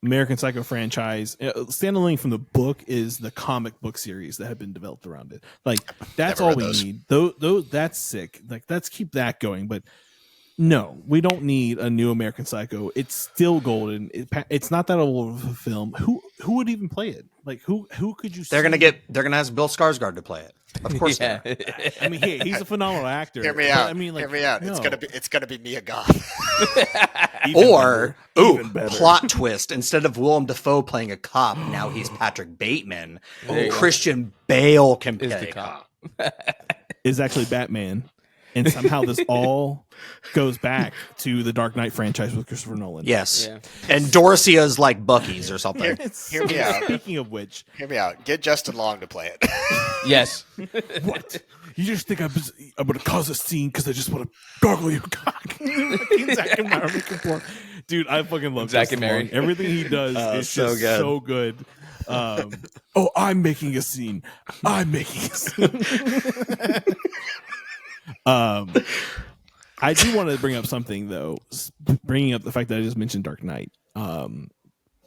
American Psycho franchise, standalone from the book, is the comic book series that have been developed around it. Like that's Never all read we those. need. Those that's sick. Like let's keep that going. But no, we don't need a new American Psycho. It's still golden. It's not that old of a film. Who would even play it? Like who could you? They're see? gonna ask Bill Skarsgård to play it. Of course. Yeah. they are. I mean, he's a phenomenal actor. Hear me but, out. I mean, like, Hear me out. no. It's gonna be Mia Goth. Even Or better. ooh, Even better. plot twist. Instead of Willem Dafoe playing a cop, now he's Patrick Bateman. There you go. Christian Bale can play Is the a cop. is actually Batman, and somehow this all goes back to the Dark Knight franchise with Christopher Nolan. Yes. Yeah. And Dorcia's like Bucky's or something. It's, Hear me out. Speaking of which, Hear me out. Get Justin Long to play it. Yes. what? You just think I'm going to cause a scene because I just want to gargle your cock? Zach and Mary making porn. Dude, I fucking love Zach Justin and Mary. Long. Everything he does is so just good. so good. Oh, I'm making a scene. I'm making a scene. I do want to bring up something though. Bringing up the fact that I just mentioned Dark Knight.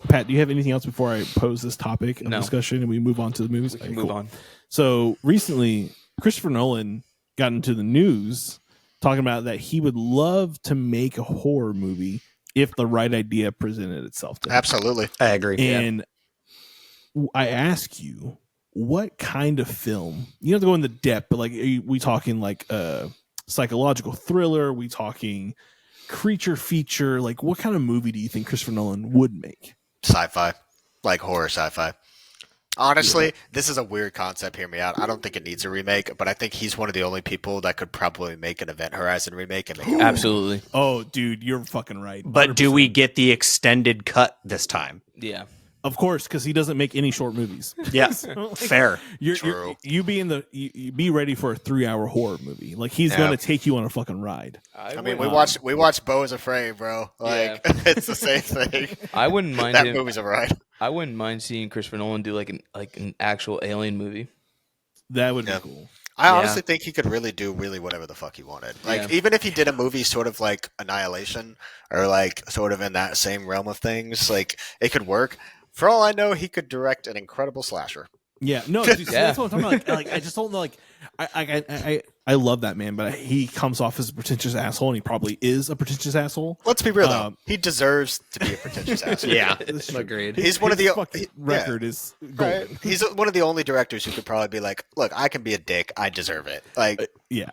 Pat, do you have anything else before I pose this topic of No. discussion and we move on to the movies? Okay, Move cool. on. So recently, Christopher Nolan got into the news talking about that he would love to make a horror movie if the right idea presented itself to him. Absolutely. I agree. And I ask you, what kind of film? You don't have to go into depth, but like, are we talking like a psychological thriller? Are we talking creature feature? Like, what kind of movie do you think Christopher Nolan would make? Sci-fi. Like horror sci-fi. Honestly, this is a weird concept. Hear me out. I don't think it needs a remake, but I think he's one of the only people that could probably make an Event Horizon remake and make it. Absolutely. Oh, dude, you're fucking right. But do 100%. we get the extended cut this time? Yeah. Of course, because he doesn't make any short movies. Yeah. So, like, Fair. You're, you be in the you be ready for a 3-hour horror movie. Like he's Yeah. going to take you on a fucking ride. I mean, we watched Beau is Afraid, bro. Like it's the same thing. I wouldn't mind That him. movie's a ride. I wouldn't mind seeing Christopher Nolan do like an actual alien movie. That would Yeah. be cool. I Yeah. honestly think he could really do whatever the fuck he wanted. Like Yeah. even if he did a movie sort of like Annihilation or like sort of in that same realm of things, like it could work. For all I know, he could direct an incredible slasher. Yeah, no, dude, see, Yeah. that's what I'm talking about. Like I just don't know. Like, I love that man, but he comes off as a pretentious asshole, and he probably is a pretentious asshole. Let's be real though. Um, He deserves to be a pretentious asshole. Yeah. That's true. Agreed. He's one of His the fucking yeah. record is Right. golden. He's one of the only directors who could probably be like, "Look, I can be a dick. I deserve it." Like, Yeah,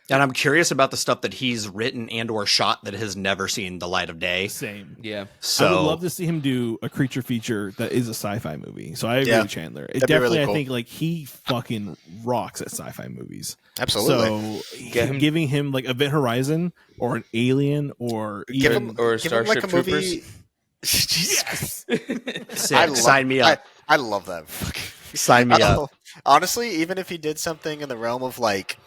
And I'm curious about the stuff that he's written and or shot that has never seen the light of day. same. Yeah. So I would love to see him do a creature feature that is a sci-fi movie. So I agree Yeah. with Chandler. It That'd be definitely, really cool. I think, like he fucking rocks at sci-fi movies. absolutely. So Get him- giving him like Event Horizon or an Alien or Give even him or give him like a Starship movie. Jesus. sick. Sign me up. I love that. Fucking- Sign me up. Honestly, even if he did something in the realm of like,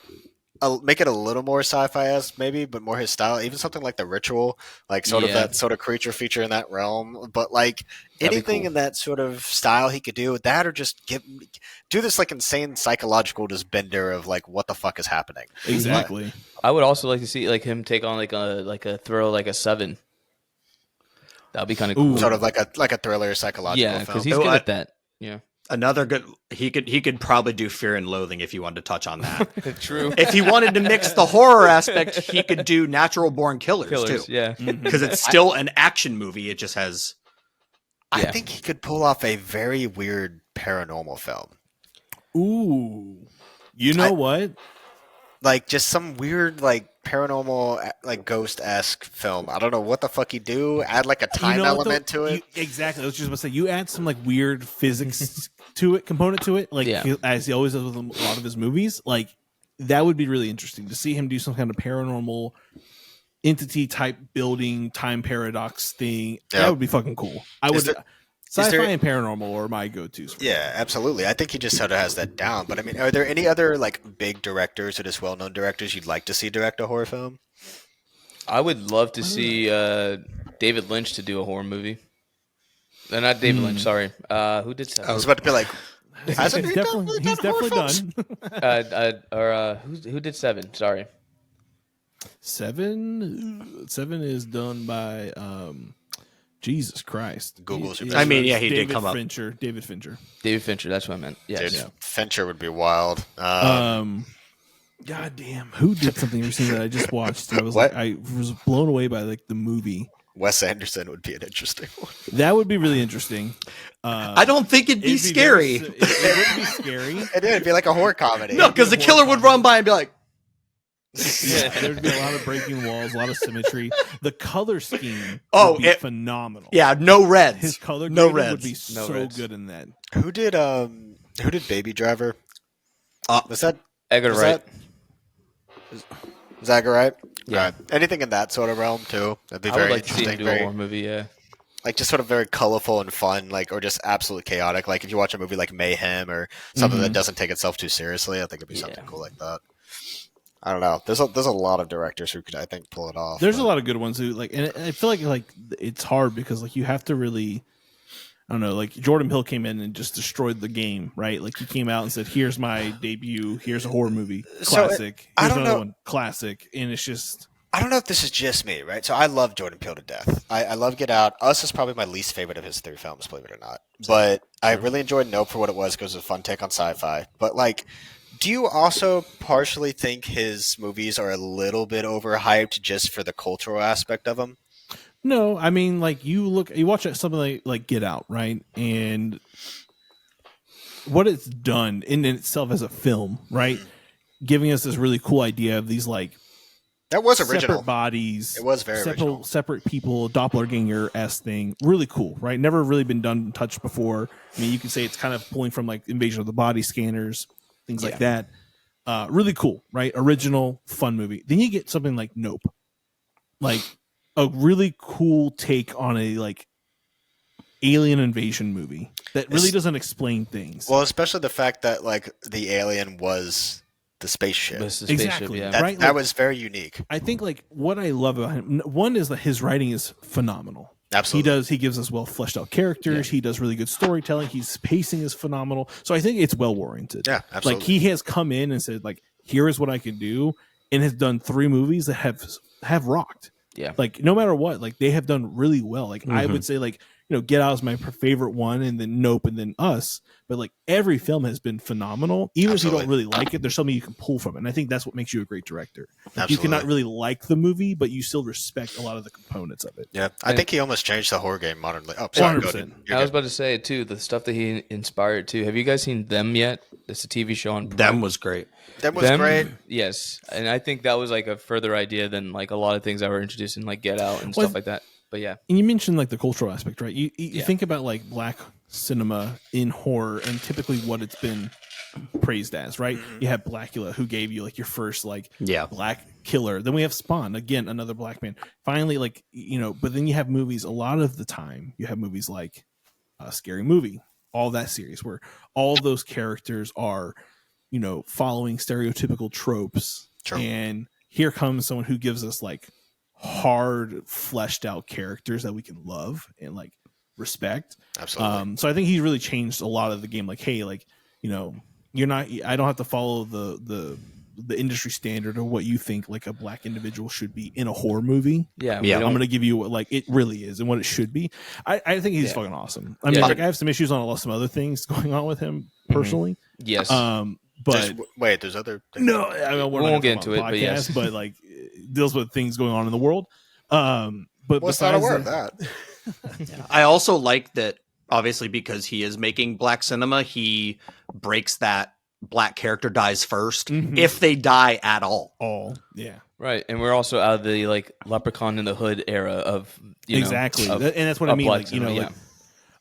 make it a little more sci-fi-esque, maybe, but more his style. Even something like The Ritual, like sort of Yeah. that sort of creature feature in that realm. But like That'd be anything cool. in that sort of style he could do with that, or just do this like insane psychological just bender of like what the fuck is happening. exactly. I would also like to see like him take on like a thrill like a Seven. That'd be kind of cool. Ooh. Sort of like a thriller psychological Yeah, film. because he's Oh, good I- at that. Yeah. Another good he could probably do Fear and Loathing if you wanted to touch on that. True. If he wanted to mix the horror aspect, he could do Natural Born Killers, Killers. too. Yeah. Because it's still an action movie. It just has I Yeah. think he could pull off a very weird paranormal film. Ooh, you know what? Like just some weird like paranormal like ghost-esque film. I don't know what the fuck he'd do. Add like a time You know what, element though? to it. Exactly. I was just about to say, you add some like weird physics to it, component to it, like Yeah. as he always does with a lot of his movies. Like that would be really interesting to see him do some kind of paranormal entity type building time paradox thing. Yeah. That would be fucking cool. I Is would. Sci-fi there- and paranormal are my go-tos. Yeah, absolutely. I think he just sort of has that down. But I mean, are there any other like big directors or just well-known directors you'd like to see direct a horror film? I would love to see David Lynch to do a horror movie. Not David Lynch, sorry. Who did I Seven? was about to be like, hasn't he He's definitely done. Who did Seven? Sorry. Seven is done by Jesus Christ. Google's your I mean, best yeah, he did David come up. Fincher. David Fincher. David Fincher, that's what I meant. Yes. Dude, Fincher would be wild. God damn, who did something recently that I just watched? I was What? I was blown away by like the movie. Wes Anderson would be an interesting one. That would be really interesting. I don't think it'd be scary. It wouldn't be scary. It'd be like a horror comedy. No, because the killer would run by and be like, Yeah, there'd be a lot of breaking walls, a lot of symmetry. The color scheme Oh, would be it- phenomenal. yeah, no reds. His color no grading reds. would be No so reds. good in that. Who did Baby Driver? Was that Edgar was Wright. Is that right? Yeah. Alright. Anything in that sort of realm too? That'd be I would very like to see him interesting. do a Very, horror movie, yeah. like just sort of very colorful and fun, like or just absolute chaotic. Like if you watch a movie like Mayhem or something that doesn't take itself too seriously, I think it'd be something Yeah. cool like that. I don't know. There's a lot of directors who could I think pull it off. There's but- a lot of good ones who like, and I feel like it's hard because like you have to really, I don't know, like Jordan Peele came in and just destroyed the game, right? Like he came out and said, "Here's my debut. Here's a horror movie, So, classic. I Here's don't another know- one, classic." And it's just I don't know if this is just me, right? So I love Jordan Peele to death. I love Get Out. Us is probably my least favorite of his 3 films, believe it or not. But I really enjoyed Nope for what it was because it was a fun take on sci-fi. But like, do you also partially think his movies are a little bit overhyped just for the cultural aspect of them? no. I mean, like you watch something like Get Out, right? And what it's done in itself as a film, right? Giving us this really cool idea of these like That was original. separate bodies. It was very original. Separate people, doppelganger-esque thing. Really cool, right? Never really been done touched before. I mean, you could say it's kind of pulling from like Invasion of the Body scanners, things like that. Really cool, right? Original, fun movie. Then you get something like Nope, like a really cool take on a like alien invasion movie that really It's- doesn't explain things. Well, especially the fact that like the alien was the spaceship. This is the spaceship, Exactly. yeah. That, right, that like- was very unique. I think like what I love about him, one is that his writing is phenomenal. Absolutely. He gives us well fleshed out characters. He does really good storytelling. His pacing is phenomenal. So I think it's well warranted. Yeah, absolutely. Like he has come in and said like, here is what I can do, and has done 3 movies that have rocked. Yeah. Like no matter what, like they have done really well. Like I would say like, you know, Get Out is my favorite one, and then Nope, and then Us. But like every film has been phenomenal. Even if you don't Absolutely. really like it, there's something you can pull from it. And I think that's what makes you a great director. Like, you Absolutely. cannot really like the movie, but you still respect a lot of the components of it. Yeah, I think he almost changed the horror game modernly. Oh, sorry, go 100%. ahead. You're I was good. about to say too, the stuff that he inspired too. Have you guys seen Them yet? It's a TV show on Prime. Them was great. That was Them, great. Yes, and I think that was like a further idea than like a lot of things that were introduced in like Get Out and Well, stuff like that. But yeah, And you mentioned like the cultural aspect, right? You Yeah. think about like black cinema in horror and typically what it's been praised as, right? You have Blackula, who gave you like your first like Yeah. black killer. Then we have Spawn, again, another black man. Finally, like, you know, but then you have movies, a lot of the time, you have movies like Scary Movie, all that series where all those characters are, you know, following stereotypical tropes. True. And here comes someone who gives us like hard, fleshed out characters that we can love and like respect. Absolutely. So I think he's really changed a lot of the game. Like, hey, like, you know, I don't have to follow the industry standard of what you think like a black individual should be in a horror movie. yeah, Yeah. we I'm don't- going to give you what like it really is and what it should be. I think he's Yeah. fucking awesome. I mean, Yeah. like I have some issues on some other things going on with him personally. yes, But Wait, there's other. no, I mean, We won't get into it, but yes. but like it deals with things going on in the world. But Was not besides aware of that- that. I also like that, obviously, because he is making black cinema, he breaks that black character dies 1st, Mhm. if they die at all. all, yeah. right, and we're also out of the like Leprechaun in the Hood era of Exactly. of- And that's what I of mean. black Like, you know, cinema,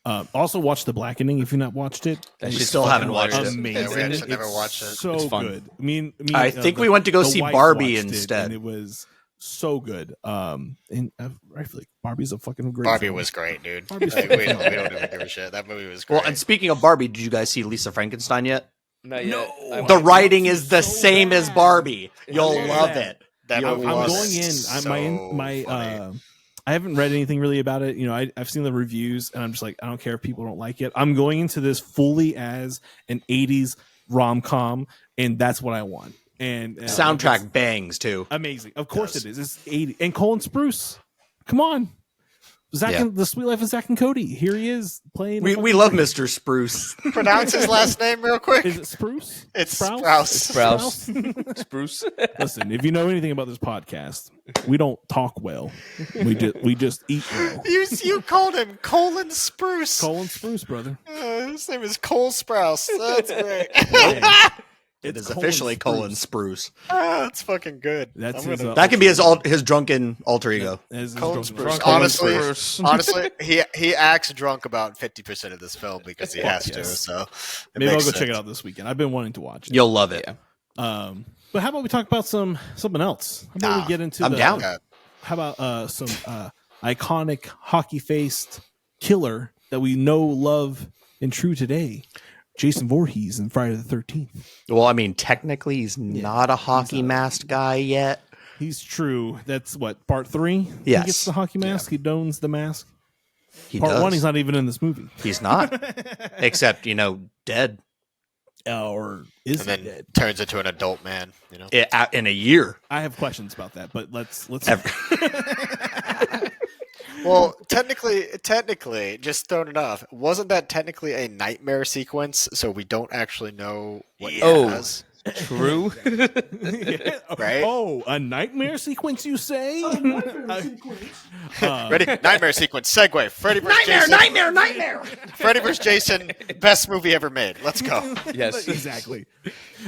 like, also watch The Blackening if you've not watched it. That It's shit's still fucking haven't watched hilarious. it. amazing. Yeah, we actually never It's watched it. So It's fun. good. Me I think we went to go the see wife Barbie watched it, instead. and it was so good. And I feel like Barbie's a fucking great. Barbie film. was great, dude. Barbie's Like, we don't even give a shit. That movie was great. Well, and speaking of Barbie, did you guys see Lisa Frankenstein yet? Not yet. No. The writing is the so same as bad. You'll so love bad. it. That You'll movie I'm love going it. in. so My funny. I haven't read anything really about it. You know, I've seen the reviews, and I'm just like, I don't care if people don't like it. I'm going into this fully as an '80s rom-com, and that's what I want. And Soundtrack bangs too. amazing. Of course it is. It's 80 and Colin Spruce. Come on, Zach Yeah. and The Sweet Life of Zach and Cody. Here he is playing. We love Mr. Spruce. Pronounce his last name real quick. Is it Spruce? It's Sprouse? Sprouse. Spruce. Listen, if you know anything about this podcast, we don't talk well. We just eat well. You called him Colin Spruce. Colin Spruce, brother. His name is Cole Sprouse. That's great. It It's is officially Colin Spruce. That's fucking good. That's I'm his, gonna- That can be his drunken alter ego. as his Colin drunk- Spruce. drunk- Honestly, Spruce. honestly, he acts drunk about 50% of this film because he has to. Yes. So Maybe I'll go makes check it sense. out this weekend. I've been wanting to watch it. You'll love it. But how about we talk about something else? How about Nah, we get into I'm down. Yeah. How about some iconic hockey faced killer that we know, love, and true today? Jason Voorhees in Friday the 13th. Well, I mean, technically, he's not a hockey masked guy yet. He's true. That's what, part 3? Yes. He gets the hockey mask. He dons the mask. He Part does. 1, he's not even in this movie. He's not. Except, dead Or is And he then dead? turns into an adult man. You know. in a year. I have questions about that, but let's Well, technically, just throwing it off. Wasn't that technically a nightmare sequence? So we don't actually know what he Oh. has. True. Right? Oh, a nightmare sequence, you say? Ready? Nightmare sequence. Segue. Freddy vs. Jason. Nightmare! Freddy vs. Jason. Best movie ever made. Let's go. Yes. Exactly.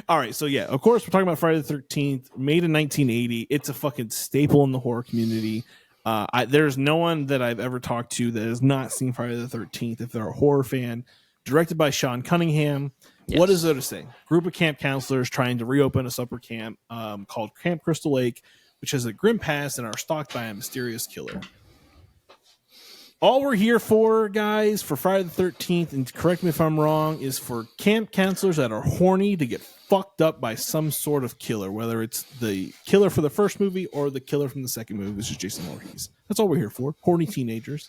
All right, so yeah, of course we're talking about Friday the 13th, made in 1980. It's a fucking staple in the horror community. There's no one that I've ever talked to that has not seen Friday the 13th if they're a horror fan. Directed by Sean Cunningham. Yes. What is there to say? Group of camp counselors trying to reopen a supper camp called Camp Crystal Lake, which has a grim past and are stalked by a mysterious killer. All we're here for, guys, for Friday the 13th, and correct me if I'm wrong, is for camp counselors that are horny to get fucked up by some sort of killer, whether it's the killer for the first movie or the killer from the second movie, which is Jason Voorhees. That's all we're here for. Horny teenagers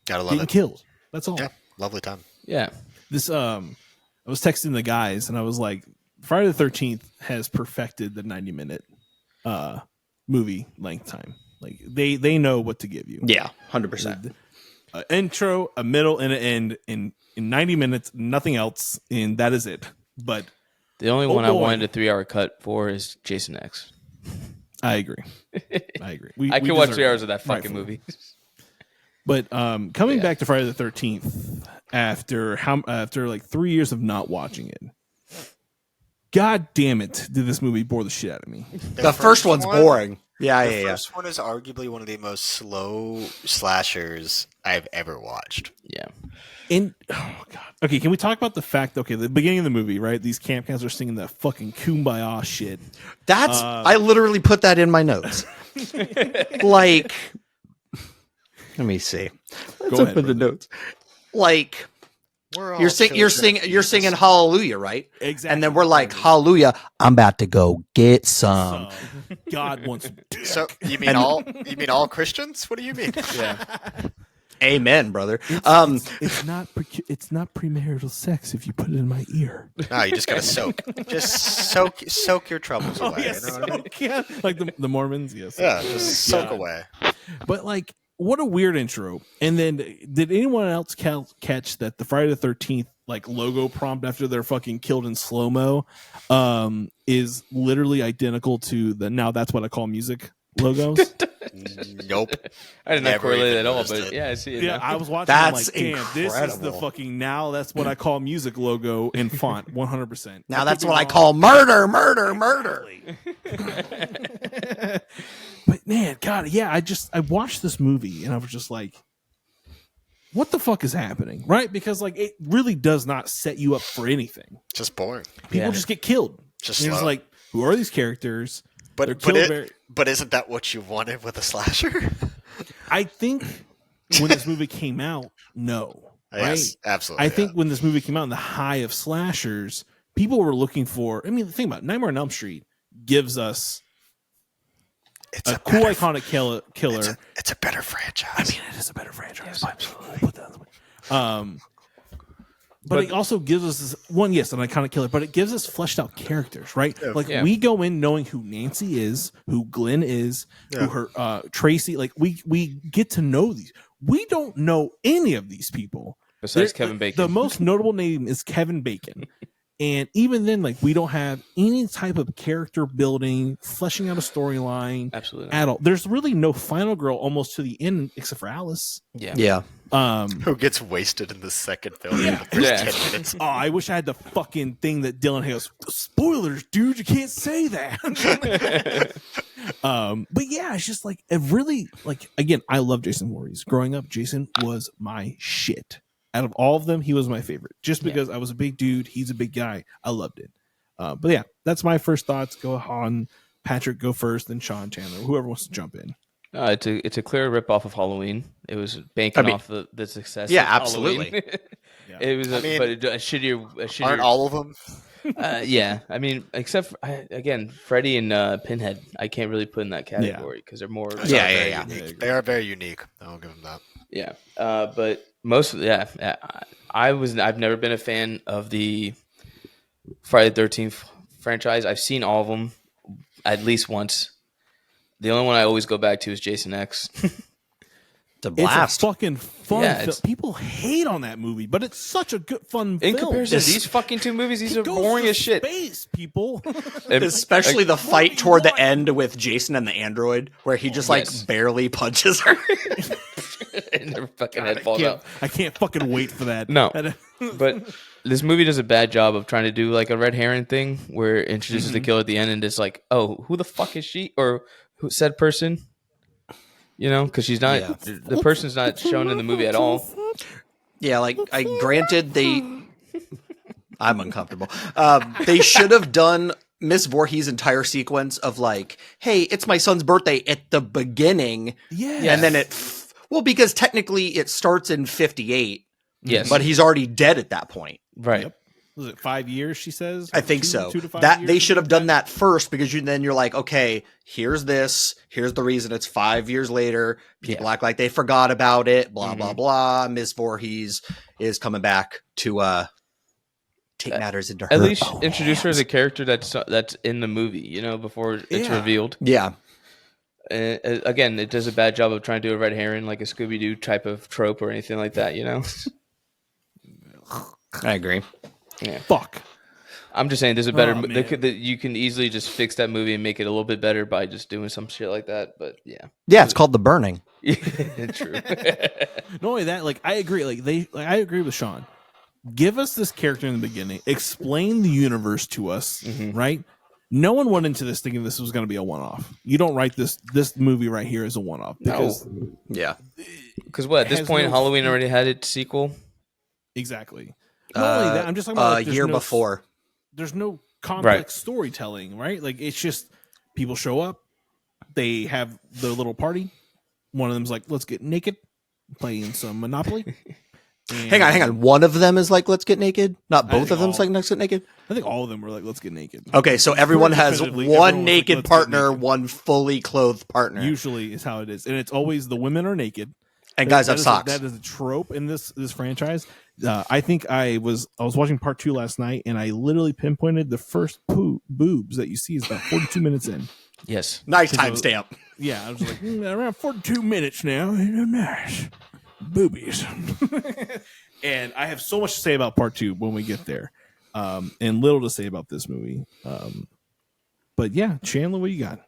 Gotta love getting it. killed. That's all. Yeah. Lovely time. Yeah. This I was texting the guys and I was like, Friday the 13th has perfected the 90-minute movie length time. Like they know what to give you. Yeah, 100%. Intro, a middle, and an end in 90 minutes, nothing else, and that is it. But The only one I boy. wanted a 3-hour cut for is Jason X. I agree. I agree. I could watch deserve 3 it, hours of that fucking rightfully. movie. But coming back to Friday the 13th after like 3 years of not watching it, God damn it, did this movie bore the shit out of me. The first one's boring. Yeah, The yeah. first one is arguably one of the most slow slashers I've ever watched. Yeah. And oh god. Okay, can we talk about the fact? Okay, the beginning of the movie, right? These camp counselors are singing that fucking kumbaya shit. That's I literally put that in my notes. Like, let me see. Let's Go ahead, open the notes. Like, We're all you're children. singing Hallelujah, right? Exactly. And then we're like, Hallelujah, I'm about to go get some. God wants. So you mean all Christians? What do you mean? Yeah. Amen, brother. It's not premarital sex if you put it in my ear. No, you just gotta soak. Just soak your troubles away. Yes, You know what I mean? yeah. Like the Mormons, yes. Yeah, just soak Yeah. away. But like, what a weird intro. And then, did anyone else catch that the Friday the 13th like logo prompt after they're fucking killed in slow mo is literally identical to the "Now That's What I Call Music" logos? Nope. I did not Never correlate even it at all, noticed but it. yeah, I see it. Yeah, now. I was watching. That's I'm like, damn, this is the incredible. fucking "Now That's What I Call Music" logo in font, 100%. Now that's what I call murder. But man, God, yeah, I watched this movie and I was just like, what the fuck is happening? Right? Because like it really does not set you up for anything. Just boring. People Yeah. just get killed. Just And you're just slow. like, who are these characters? But They're but killed it, very, But isn't that what you wanted with a slasher? I think when this movie came out, no. Right? Yes, absolutely. I think when this movie came out in the high of slashers, people were looking for. I mean, think about it, Nightmare on Elm Street gives us it's a cool, iconic killer. It's a better franchise. I mean, it is a better franchise. Absolutely. But it also gives us this one, yes, an iconic killer, but it gives us fleshed out characters, right? Like we go in knowing who Nancy is, who Glenn is, who her Tracy. Like we get to know these. We don't know any of these people besides Kevin Bacon. The most notable name is Kevin Bacon. And even then, like, we don't have any type of character building, fleshing out a storyline. Absolutely. At all. There's really no final girl almost to the end, except for Alice. Yeah. Who gets wasted in the second film in the first 10 minutes. Oh, I wish I had the fucking thing that Dylan goes, spoilers, dude, you can't say that. But yeah, it's just like, it really, like, again, I love Jason Voorhees. Growing up, Jason was my shit. Out of all of them, he was my favorite. Just because I was a big dude, he's a big guy. I loved it. But yeah, that's my first thoughts. Go on, Patrick, go first, then Sean, Chandler, whoever wants to jump in. It's a clear ripoff of Halloween. It was banking off the success. Yeah, of absolutely. It was, but a shittier. Aren't all of them? Yeah, I mean, except for, again, Freddy and Pinhead. I can't really put in that category because they're more. Yeah. They are very unique. I'll give them that. Yeah, but most I've never been a fan of the Friday the 13th franchise. I've seen all of them at least once. The only one I always go back to is Jason X. The blast. It's a fucking fun film. People hate on that movie, but it's such a good fun film. In comparison to these fucking two movies, these are boring as shit. Space, people. Especially the fight toward the end with Jason and the android, where he just barely punches her. And their fucking head falls out. I can't fucking wait for that. No. But this movie does a bad job of trying to do like a red herring thing where it introduces the killer at the end and it's like, oh, who the fuck is she? Or who said person? You know, because she's not, the person's not shown in the movie at all. Yeah, like, granted, I'm uncomfortable. They should have done Miss Voorhees' entire sequence of like, hey, it's my son's birthday at the beginning. Yeah. And then because technically it starts in 58. Yes. But he's already dead at that point. Right. Yep. Was it 5 years, she says? I think so. 2 to 5 That years, they should have done that first because then you're like, okay, here's this. Here's the reason it's 5 years later. People act like they forgot about it. Blah, blah, blah. Miss Voorhees is coming back to take matters into her. At least introduce her as a character that's in the movie, you know, before it's revealed. Yeah. Again, it does a bad job of trying to do a red herring, like a Scooby-Doo type of trope or anything like that, you know? I agree. Yeah. Fuck. I'm just saying, there's a better. You can easily just fix that movie and make it a little bit better by just doing some shit like that. But yeah, it's called The Burning. True. Not only that, like I agree. I agree with Sean. Give us this character in the beginning. Explain the universe to us. Right. No one went into this thinking this was going to be a one-off. You don't write this movie right here as a one-off because because at this point, Halloween already had its sequel. Exactly. Not only that, I'm just talking about a year before. There's no complex storytelling, right? Like it's just people show up, they have the little party. One of them's like, "Let's get naked," playing some Monopoly. Hang on. One of them is like, "Let's get naked." Not both of them's like, "Let's get naked." I think all of them were like, "Let's get naked." Okay, so everyone has one naked partner, one fully clothed partner. Usually is how it is, and it's always the women are naked. And guys have socks. That is a trope in this franchise. I think I was watching part 2 last night, and I literally pinpointed the first boobs that you see is about 42 minutes in. Yes, nice timestamp. Yeah, I was like around 42 minutes now. Nice boobies. And I have so much to say about part 2 when we get there, and little to say about this movie. But yeah, Chandler, what you got?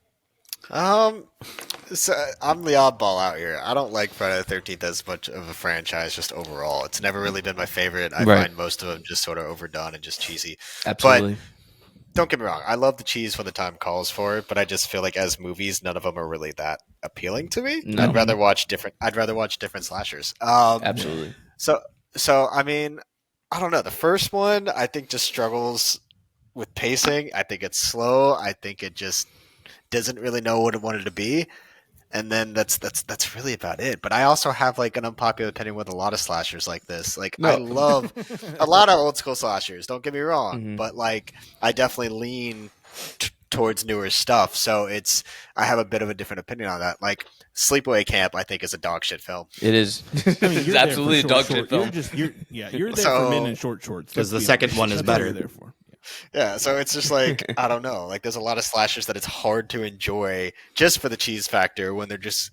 So I'm the oddball out here. I don't like Friday the 13th as much of a franchise just overall. It's never really been my favorite. I find most of them just sort of overdone and just cheesy. Absolutely. But don't get me wrong. I love the cheese when the time calls for it, but I just feel like as movies, none of them are really that appealing to me. No. I'd rather watch different slashers. Absolutely. So I mean, I don't know. The first one I think just struggles with pacing. I think it's slow. I think it just doesn't really know what it wanted to be. And then that's really about it. But I also have like an unpopular opinion with a lot of slashers like this. Like I love a lot of old school slashers. Don't get me wrong, but like I definitely lean towards newer stuff. So I have a bit of a different opinion on that. Like Sleepaway Camp, I think is a dog shit film. It is. I mean, It's absolutely a dog shit film. You're there for men in short shorts because the second one is That's what better. you're there for. Yeah, so it's just like I don't know. Like there's a lot of slashers that it's hard to enjoy just for the cheese factor when they're just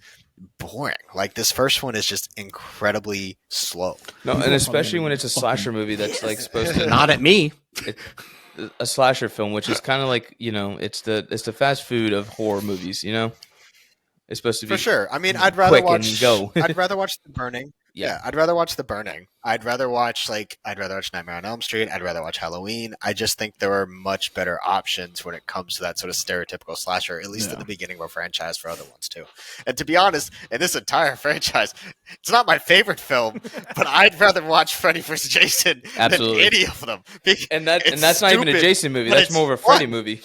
boring. Like this first one is just incredibly slow. No, and especially when it's a slasher movie that's like supposed to Not at me. a slasher film, which is kind of like it's the fast food of horror movies. It's supposed to be For sure. I mean, I'd rather quick watch and go. I'd rather watch The Burning. Yeah. I'd rather watch The Burning. I'd rather watch Nightmare on Elm Street. I'd rather watch Halloween. I just think there are much better options when it comes to that sort of stereotypical slasher, at least at the beginning of a franchise for other ones too. And to be honest, in this entire franchise, it's not my favorite film, but I'd rather watch Freddy vs. Jason Absolutely. than any of them. And that's not even a stupid, Jason movie. but That's it's more of a fun. Freddy movie.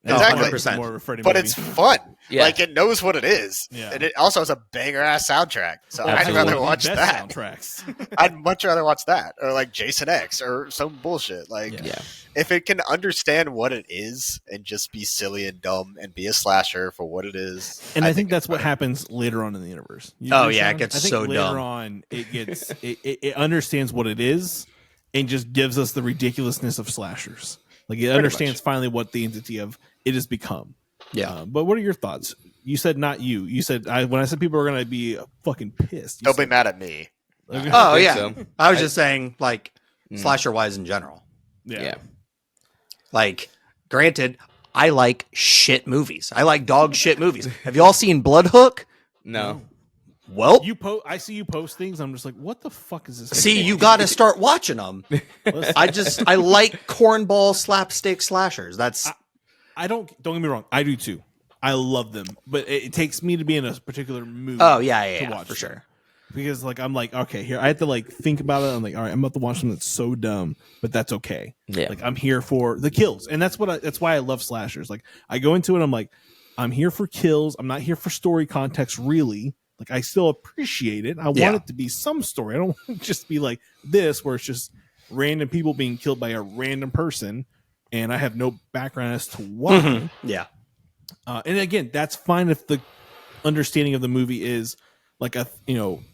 Exactly. 100%. More of a Freddy But movie. it's fun. Yeah. Like it knows what it is. Yeah. And it also has a banger ass soundtrack. So I'd Absolutely. rather watch Best that. soundtracks. I'd much rather watch that. Or like Jason X or some bullshit. Like Yeah. if it can understand what it is and just be silly and dumb and be a slasher for what it is. And I think it's that's what better. happens later on in the universe. Oh, yeah, Sean? it gets I think so later dumb. on, it gets it understands what it is and just gives us the ridiculousness of slashers. Like it understands finally what the entity of it has become. Yeah. But what are your thoughts? You said not you. You said when I said people are going to be fucking pissed. Don't be mad at me. Okay. Oh think yeah. so. I was just saying, like slasher wise in general. Yeah. Like, granted, I like shit movies. I like dog shit movies. Have you all seen Bloodhook? No. Well, I see you post things. I'm just like, what the fuck is this? see, you got to start watching them. I like cornball slapstick slashers. That's don't get me wrong. I do too. I love them, but it takes me to be in a particular mood. oh yeah, to yeah, watch for them. sure. Because like I'm like, okay, here I have to like think about it. I'm like, all right, I'm about to watch something that's so dumb, but that's okay. Yeah. Like I'm here for the kills, and that's why I love slashers. Like I go into it, I'm like, I'm here for kills. I'm not here for story context, really. Like I still appreciate it. I want it to be some story. I don't want it to just be like this, where it's just random people being killed by a random person, and I have no background as to why. Yeah. And again, that's fine if the understanding of the movie is like a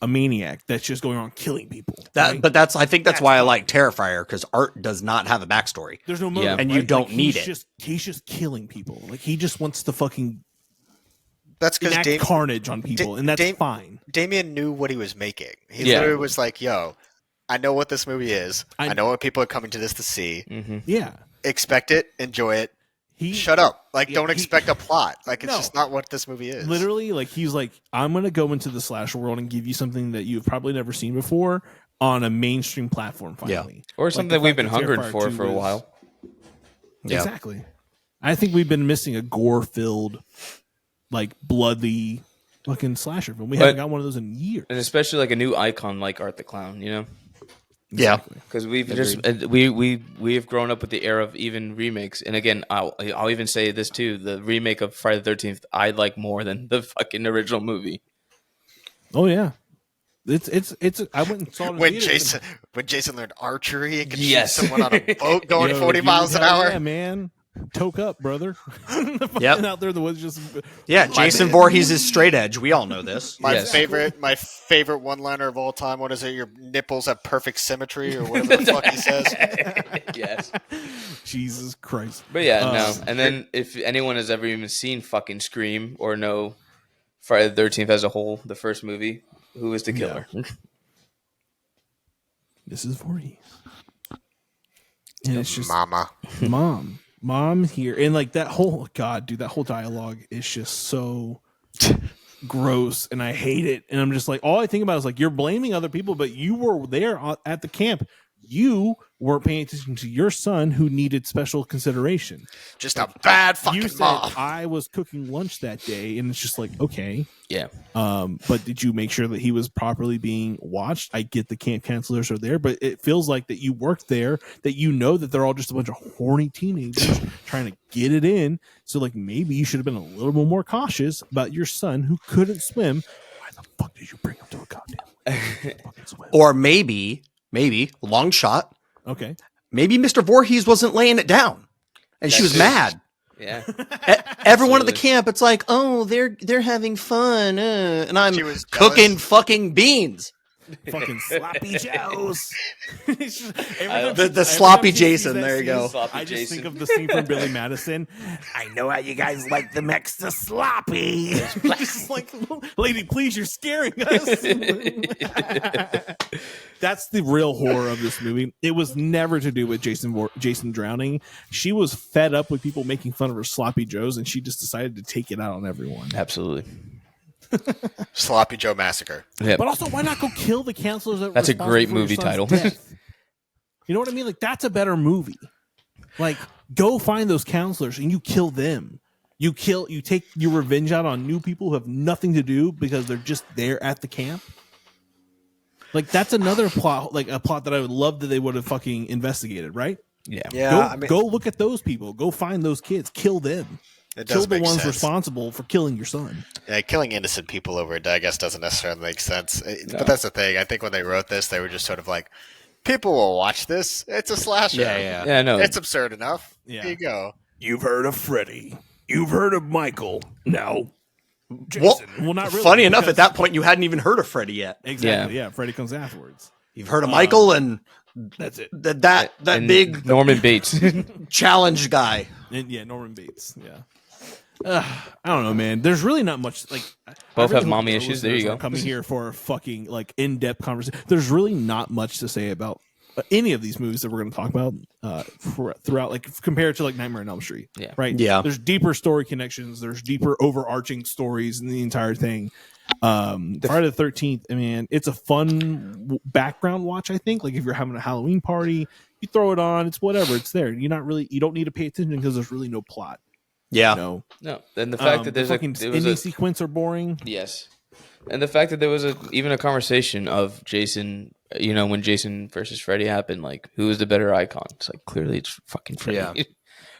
maniac that's just going around killing people. Right? But I think that's why I like Terrifier, because Art does not have a backstory. There's no motive, and you right? don't Like, need he's it. He's just killing people. Like he just wants to fucking That's enact because carnage on people, and that's fine. Damien knew what he was making. He Yeah. literally was like, yo, I know what this movie is. I know what people are coming to this to see. Yeah, Expect it, enjoy it. Shut up. Like, don't expect a plot. Like, it's just not what this movie is. literally, like he's like, I'm gonna go into the slasher world and give you something that you've probably never seen before on a mainstream platform. Finally, Or Like, something the that we've fact been that hungering Terrifier 2 for a was- while. Yeah. Exactly. I think we've been missing a gore-filled, like bloody, fucking slasher film. We haven't got one of those in years. And especially like a new icon like Art the Clown, Yeah. Because we've we have grown up with the era of even remakes. And again, I'll even say this too: the remake of Friday the 13th I like more than the fucking original movie. Oh yeah, it's. I went and saw it in When theaters. Jason learned archery and could Yes. shoot someone on a boat going Yo, 40 dude, miles an hell hour. Yeah, man. Toke up, brother. Yep. Out there in the woods, just Yeah, Jason Voorhees is straight edge. We all know this. My Yes. favorite one-liner of all time. What is it? Your nipples have perfect symmetry, or whatever the fuck he says. Yes. Jesus Christ. But yeah, no. And then if anyone has ever even seen fucking Scream or know Friday the 13th as a whole, the first movie, who is the killer? This is Voorhees. And it's just Mama. mom here, and like that whole that whole dialogue is just so gross, and I hate it. And I'm just like, all I think about is like, you're blaming other people, but you were there at the camp. You weren't paying attention to your son who needed special consideration. Just a bad You fucking said mom. I was cooking lunch that day, and it's just like, okay. Yeah. But did you make sure that he was properly being watched? I get the camp counselors are there, but it feels like that you worked there, that you know that they're all just a bunch of horny teenagers trying to get it in. So like maybe you should have been a little bit more cautious about your son who couldn't swim. Why the fuck did you bring him to a goddamn fucking swim? Or maybe long shot. Okay. Maybe Mr. Voorhees wasn't laying it down, and she was mad. Yeah. Everyone at the Absolutely. camp, it's like, oh, they're having fun, and I'm She was cooking jealous. fucking beans. Fucking sloppy joes. The sloppy Jason, there you go. Sloppy I just Jason. think of the scene from Billy Madison. I know how you guys like them extra sloppy. Just like, lady, please, you're scaring us. That's the real horror of this movie. It was never to do with Jason drowning. She was fed up with people making fun of her sloppy joes, and she just decided to take it out on everyone. Absolutely. Sloppy Joe Massacre. Yeah. But also, why not go kill the counselors? That were That's a responsible great for your movie son's title. death? You know what I mean? Like, that's a better movie. Like, go find those counselors and you kill them. You take your revenge out on new people who have nothing to do because they're just there at the camp. Like, that's another plot, like a plot that I would love that they would have fucking investigated, right? Yeah. Go look at those people. Go find those kids. Kill them. It Kill does the make ones sense. responsible for killing your son. Yeah, killing innocent people over it, I guess, doesn't necessarily make sense. But that's the thing. I think when they wrote this, they were just sort of like, people will watch this. It's a slasher. Yeah, no. It's absurd enough. Yeah. Here you go. You've heard of Freddy. You've heard of Michael. No. Well, Jason. Well, not really. Funny enough, because- at that point, you hadn't even heard of Freddy yet. Exactly. Yeah. Freddy comes afterwards. You've heard of Michael and That's it. that And big Norman Bates. challenge guy. And yeah, Norman Bates. Yeah. I don't know, man. There's really not much. Like, Both I have hope mommy our issues. There you listeners go. are coming here for a fucking like in-depth conversation. There's really not much to say about any of these movies that we're going to talk about throughout, like compared to like Nightmare on Elm Street. Yeah. Right. Yeah. There's deeper story connections. There's deeper overarching stories in the entire thing. Friday the 13th. I mean, it's a fun background watch. I think like if you're having a Halloween party, you throw it on. It's whatever. It's there. You don't need to pay attention because there's really no plot. Yeah. You know? No. And the fact that the there's fucking there was ending a sequence are boring. yes. And the fact that there was even a conversation of Jason, when Jason versus Freddy happened, like who is the better icon? It's like clearly it's fucking Freddy. Yeah.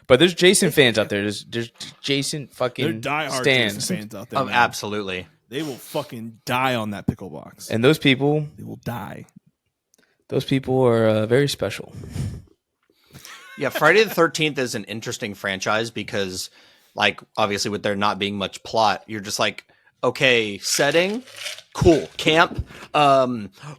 But there's Jason fans out there. There's Jason They're fucking diehard Jason stands. fans out there. Oh, man. absolutely. They will fucking die on that pickle box. And those people They will die. are very special. Yeah, Friday the 13th is an interesting franchise because, like, obviously with there not being much plot, you're just like, okay, setting, cool, camp.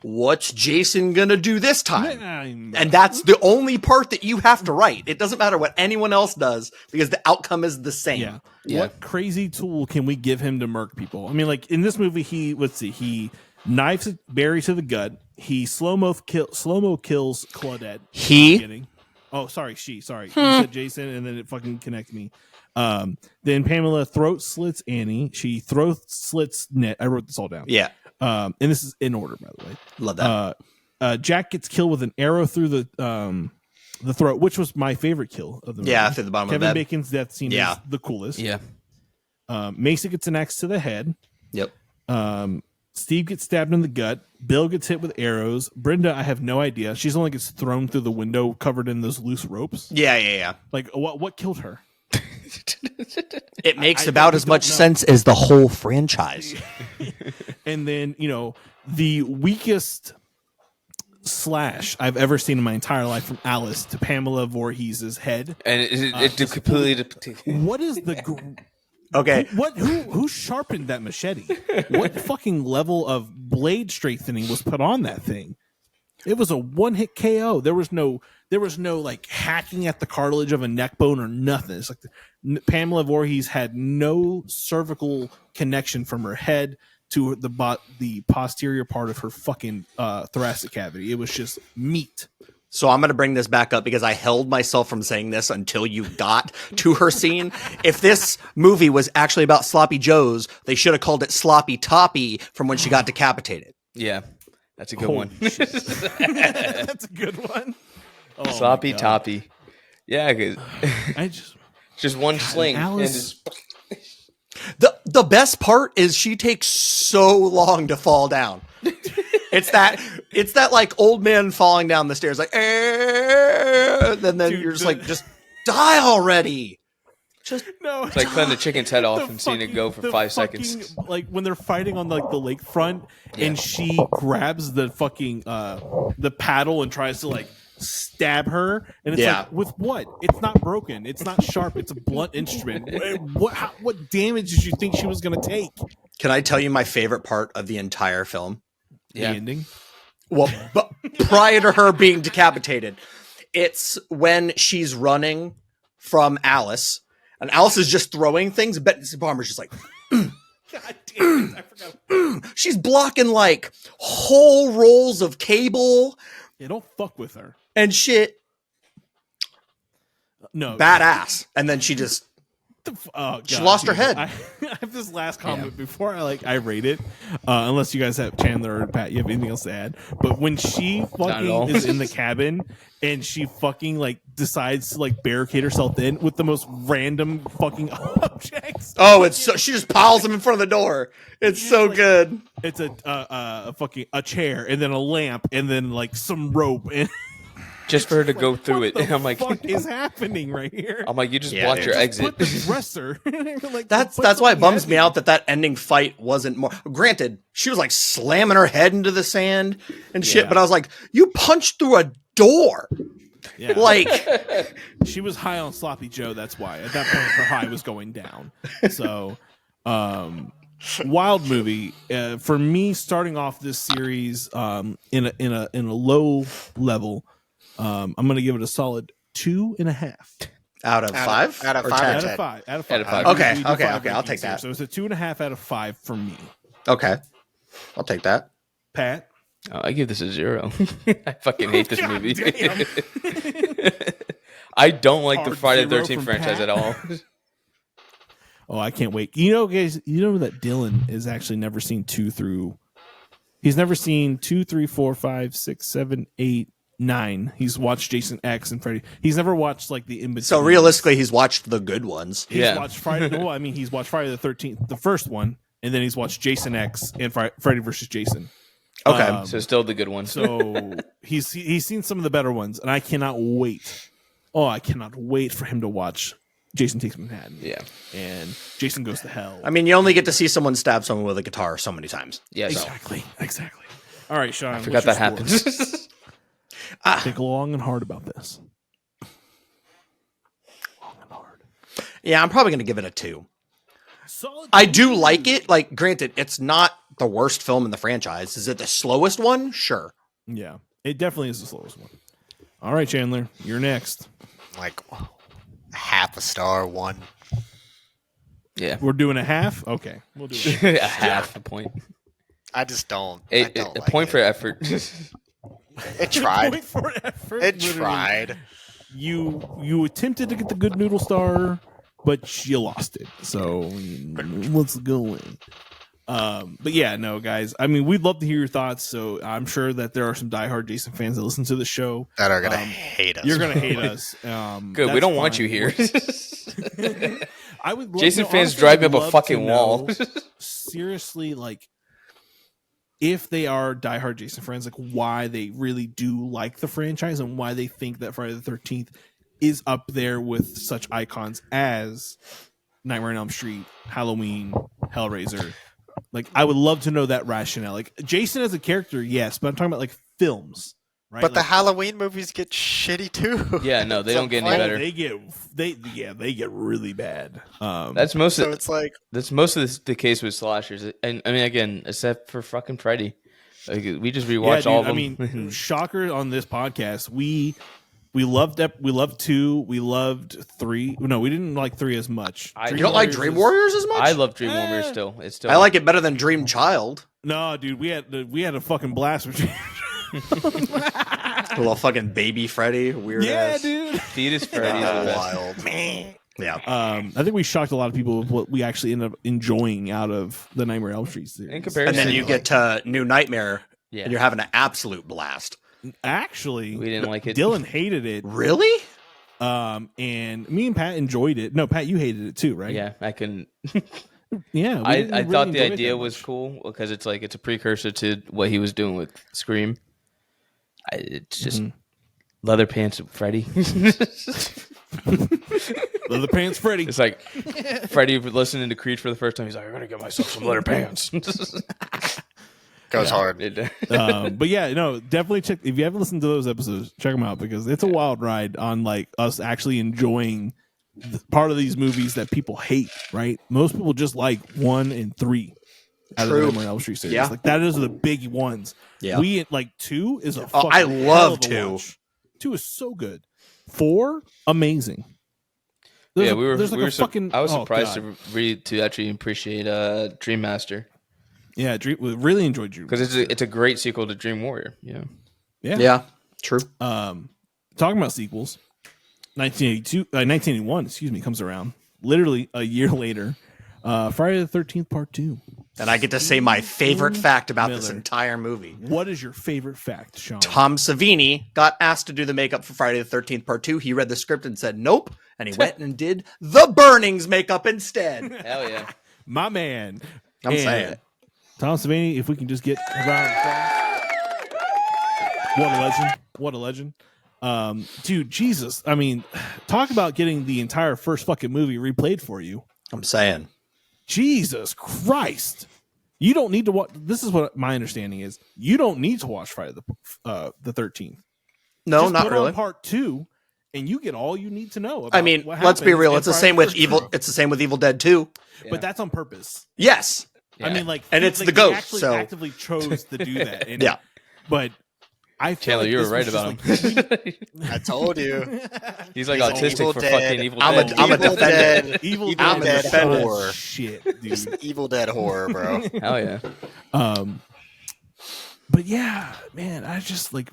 What's Jason gonna do this time? And that's the only part that you have to write. It doesn't matter what anyone else does because the outcome is the same. Yeah. Yeah. What crazy tool can we give him to murk people? I mean, like in this movie, he knives Barry to the gut. He slow-mo kills Claudette. He? Beginning. Oh, sorry, she. Sorry, you said Jason, and then it fucking connected me. Then Pamela throat slits Annie. She throat slits Ned. I wrote this all down. Yeah, And this is in order, by the way. love that. Jack gets killed with an arrow through the throat, which was my favorite kill of the movie. Yeah, through the bottom of the Kevin bed. Bacon's death scene Yeah. is the coolest. Yeah. Mason gets an axe to the head. Yep. Steve gets stabbed in the gut. Bill gets hit with arrows. Brenda, I have no idea. She's only gets thrown through the window covered in those loose ropes. Yeah. Like, what killed her? It makes I about really as much don't know. sense as the whole franchise. And then, the weakest slash I've ever seen in my entire life from Alice to Pamela Voorhees' head. And it completely. What is the... Okay. Who sharpened that machete? What fucking level of blade strengthening was put on that thing? It was a one-hit KO. There was no like hacking at the cartilage of a neck bone or nothing. It's like Pamela Voorhees had no cervical connection from her head to the posterior part of her fucking thoracic cavity. It was just meat. So I'm going to bring this back up because I held myself from saying this until you got to her scene. If this movie was actually about sloppy joes, they should have called it Sloppy Toppy from when she got decapitated. Yeah. That's a good Holy one. shit. That's a good one. Oh my Sloppy God. toppy. Yeah, cause I just just one sling Alice- and just The best part is she takes so long to fall down. It's that like old man falling down the stairs, like, and then Dude, you're just like, just die already. Just no. it's like cutting the chicken's head off The and seeing it go for the 5 fucking, seconds. Like when they're fighting on like the lakefront, and she grabs the fucking the paddle and tries to like stab her, and it's Yeah. like, with what? It's not broken. It's not sharp. It's a blunt instrument. What damage did you think she was gonna take? Can I tell you my favorite part of the entire film? Yeah. The ending. Well, but prior to her being decapitated, it's when she's running from Alice, and Alice is just throwing things. Betsy Palmer's just like, God damn it! I forgot. she's blocking like whole rolls of cable Yeah, don't fuck with her. and shit. No, Badass. And then she just, Oh, she God, lost her dude. head. I have this last comment before I rate it. Unless you guys have Chandler or Pat, you have anything else to add. But when she at all. fucking is in the cabin and she fucking like decides to like barricade herself in with the most random fucking objects. oh, it's so, she just piles them in front of the door. It's She's so like- good. It's a fucking a chair and then a lamp and then like some rope and Just for her to go what through it. the And I'm like, fuck is happening right here? I'm like, you just Yeah, blocked dude. your Just exit. put the dresser. Like, That's put why it something bums me heavy. out that ending fight wasn't more. Granted, she was like slamming her head into the sand and shit, Yeah. but I was like, you punched through a door. Yeah. Like, She was high on Sloppy Joe. That's why at that point her high was going down. So, wild movie for me. Starting off this series in a low level, I'm gonna give it a solid 2.5 out of 5? out of Or 5 10? or out 10? of 5. Out of 5. Out of 5. Okay, We do okay, 5 okay, I'll rankings take that. here. So it's a 2.5 out of 5 for me. Okay. I'll take that. Pat. Oh, I give this a 0. I fucking hate this God movie. damn. I don't like the Hard Friday the 0 13th from franchise Pat. at all. Oh, I can't wait. You know, guys, you know that Dylan has actually never seen 2 through. He's never seen 2, 3, 4, 5, 6, 7, 8, 9. He's watched Jason X and Freddy. He's never watched like the in between. So realistically, he's watched the good ones. he's Yeah. watched Friday. Well, I mean, he's watched Friday the 13th, the first one, and then he's watched Jason X and Freddy versus Jason. Okay. So still the good one. So he's seen some of the better ones, and I cannot wait. Oh, I cannot wait for him to watch Jason Takes Manhattan. Yeah. And Jason Goes to Hell. I mean, you only get to see someone stab someone with a guitar so many times. Yeah. So. Exactly. All right, Sean. I forgot that happened. Think long and hard about this. Long and hard. Yeah, I'm probably going to give it a 2. Solid. I do like it. Like, granted, it's not the worst film in the franchise. Is it the slowest one? Sure. Yeah, it definitely is the slowest one. All right, Chandler, you're next. Like half a star, 1. Yeah. We're doing a half. Okay, we'll do it. A half a point. I just don't. A, I don't a like point it. for effort. It tried. Point for effort. It Literally. tried. You attempted to get the good noodle star, but you lost it. So let's go in. But yeah, no, guys. I mean, we'd love to hear your thoughts. So I'm sure that there are some diehard Jason fans that listen to the show. That are gonna hate us. You're gonna hate us. Good. We don't want you here. I would. Jason no, fans honestly, drive I'd up a love fucking to wall. know, seriously, like if they are diehard Jason fans, like why they really do like the franchise and why they think that Friday the 13th is up there with such icons as Nightmare on Elm Street, Halloween, Hellraiser. Like, I would love to know that rationale. Like, Jason as a character, yes, but I'm talking about like films, right? But the Like, Halloween movies get shitty too. Yeah, no, they So don't get any why- better. they get really bad. That's most So of it's like the case with slashers. And I mean, again, except for fucking Freddy, like, we just rewatch dude, all of them. I mean, shocker on this podcast. We loved 2. We loved 3. No, we didn't like 3 as much. You don't like Dream Warriors as much? I love Dream Warriors still. It's still. I like it better than Dream Child. No, dude, we had a fucking blast with A little fucking baby Freddy, weird ass. dude. Fetus Freddy is the best. wild. Yeah. I think we shocked a lot of people with what we actually ended up enjoying out of the Nightmare on Elm Street series. In comparison, And then you get to New Nightmare, Yeah. and you're having an absolute blast. Actually, We didn't like it. Dylan hated it. Really? And me and Pat enjoyed it. No, Pat, you hated it too, right? Yeah, I couldn't. Yeah. we I didn't really thought the enjoy it idea that was much. cool because it's like it's a precursor to what he was doing with Scream. It's just leather pants Freddy. Leather Pants Freddy. It's like Freddy listening to Creed for the first time. He's like, I'm gonna get myself some leather pants. Goes hard. But yeah, no, definitely check. If you haven't listened to those episodes, check them out because it's a wild ride on like us actually enjoying part of these movies that people hate. Right? Most people just like 1 and 3 out True. of the Nightmare on Elm Street series. Yeah. Like that is the big ones. Yeah. We like 2 is a Oh, fucking I hell love of a 2. watch. 2 is so good. 4 amazing. Yeah, we were. There's like we were a fucking. I was oh, surprised God. to actually appreciate Dream Master Yeah, we really enjoyed Dream because it's a great sequel to Dream Warrior. Yeah. Yeah. True. Talking about sequels, 1981, excuse me, comes around literally a year later. Friday the 13th Part 2. And I get to say my favorite fact about this Miller. entire movie. What is your favorite fact, Sean? Tom Savini got asked to do the makeup for Friday the 13th Part 2. He read the script and said nope. And he went and did The Burnings makeup instead. Hell yeah. My man. I'm And saying. Tom Savini, if we can just get around. What a legend. What a legend. Dude, Jesus. I mean, talk about getting the entire first fucking movie replayed for you. I'm saying. Jesus Christ. You don't need to watch. This is what my understanding is. You don't need to watch Friday the 13th. No, Just not put really. on Part 2, and you get all you need to know. About I mean, what let's be happens real. in It's the Friday same with 13th. Evil. It's the same with Evil Dead 2. But that's on purpose. Yes. I mean, like, And it's like, the they GOAT, actually so- actively chose to do that. And, Yeah. But I feel Chandler, like you were this right was about just him. like- I told you. He's like He's like autistic Evil for Dead. fucking Evil I'm a- Dead. I'm a Evil defender. Dead. Evil Evil I'm a Dead defender. horror. Shit, It's dude. Evil Dead horror, bro. Hell yeah. But yeah, man, I just like,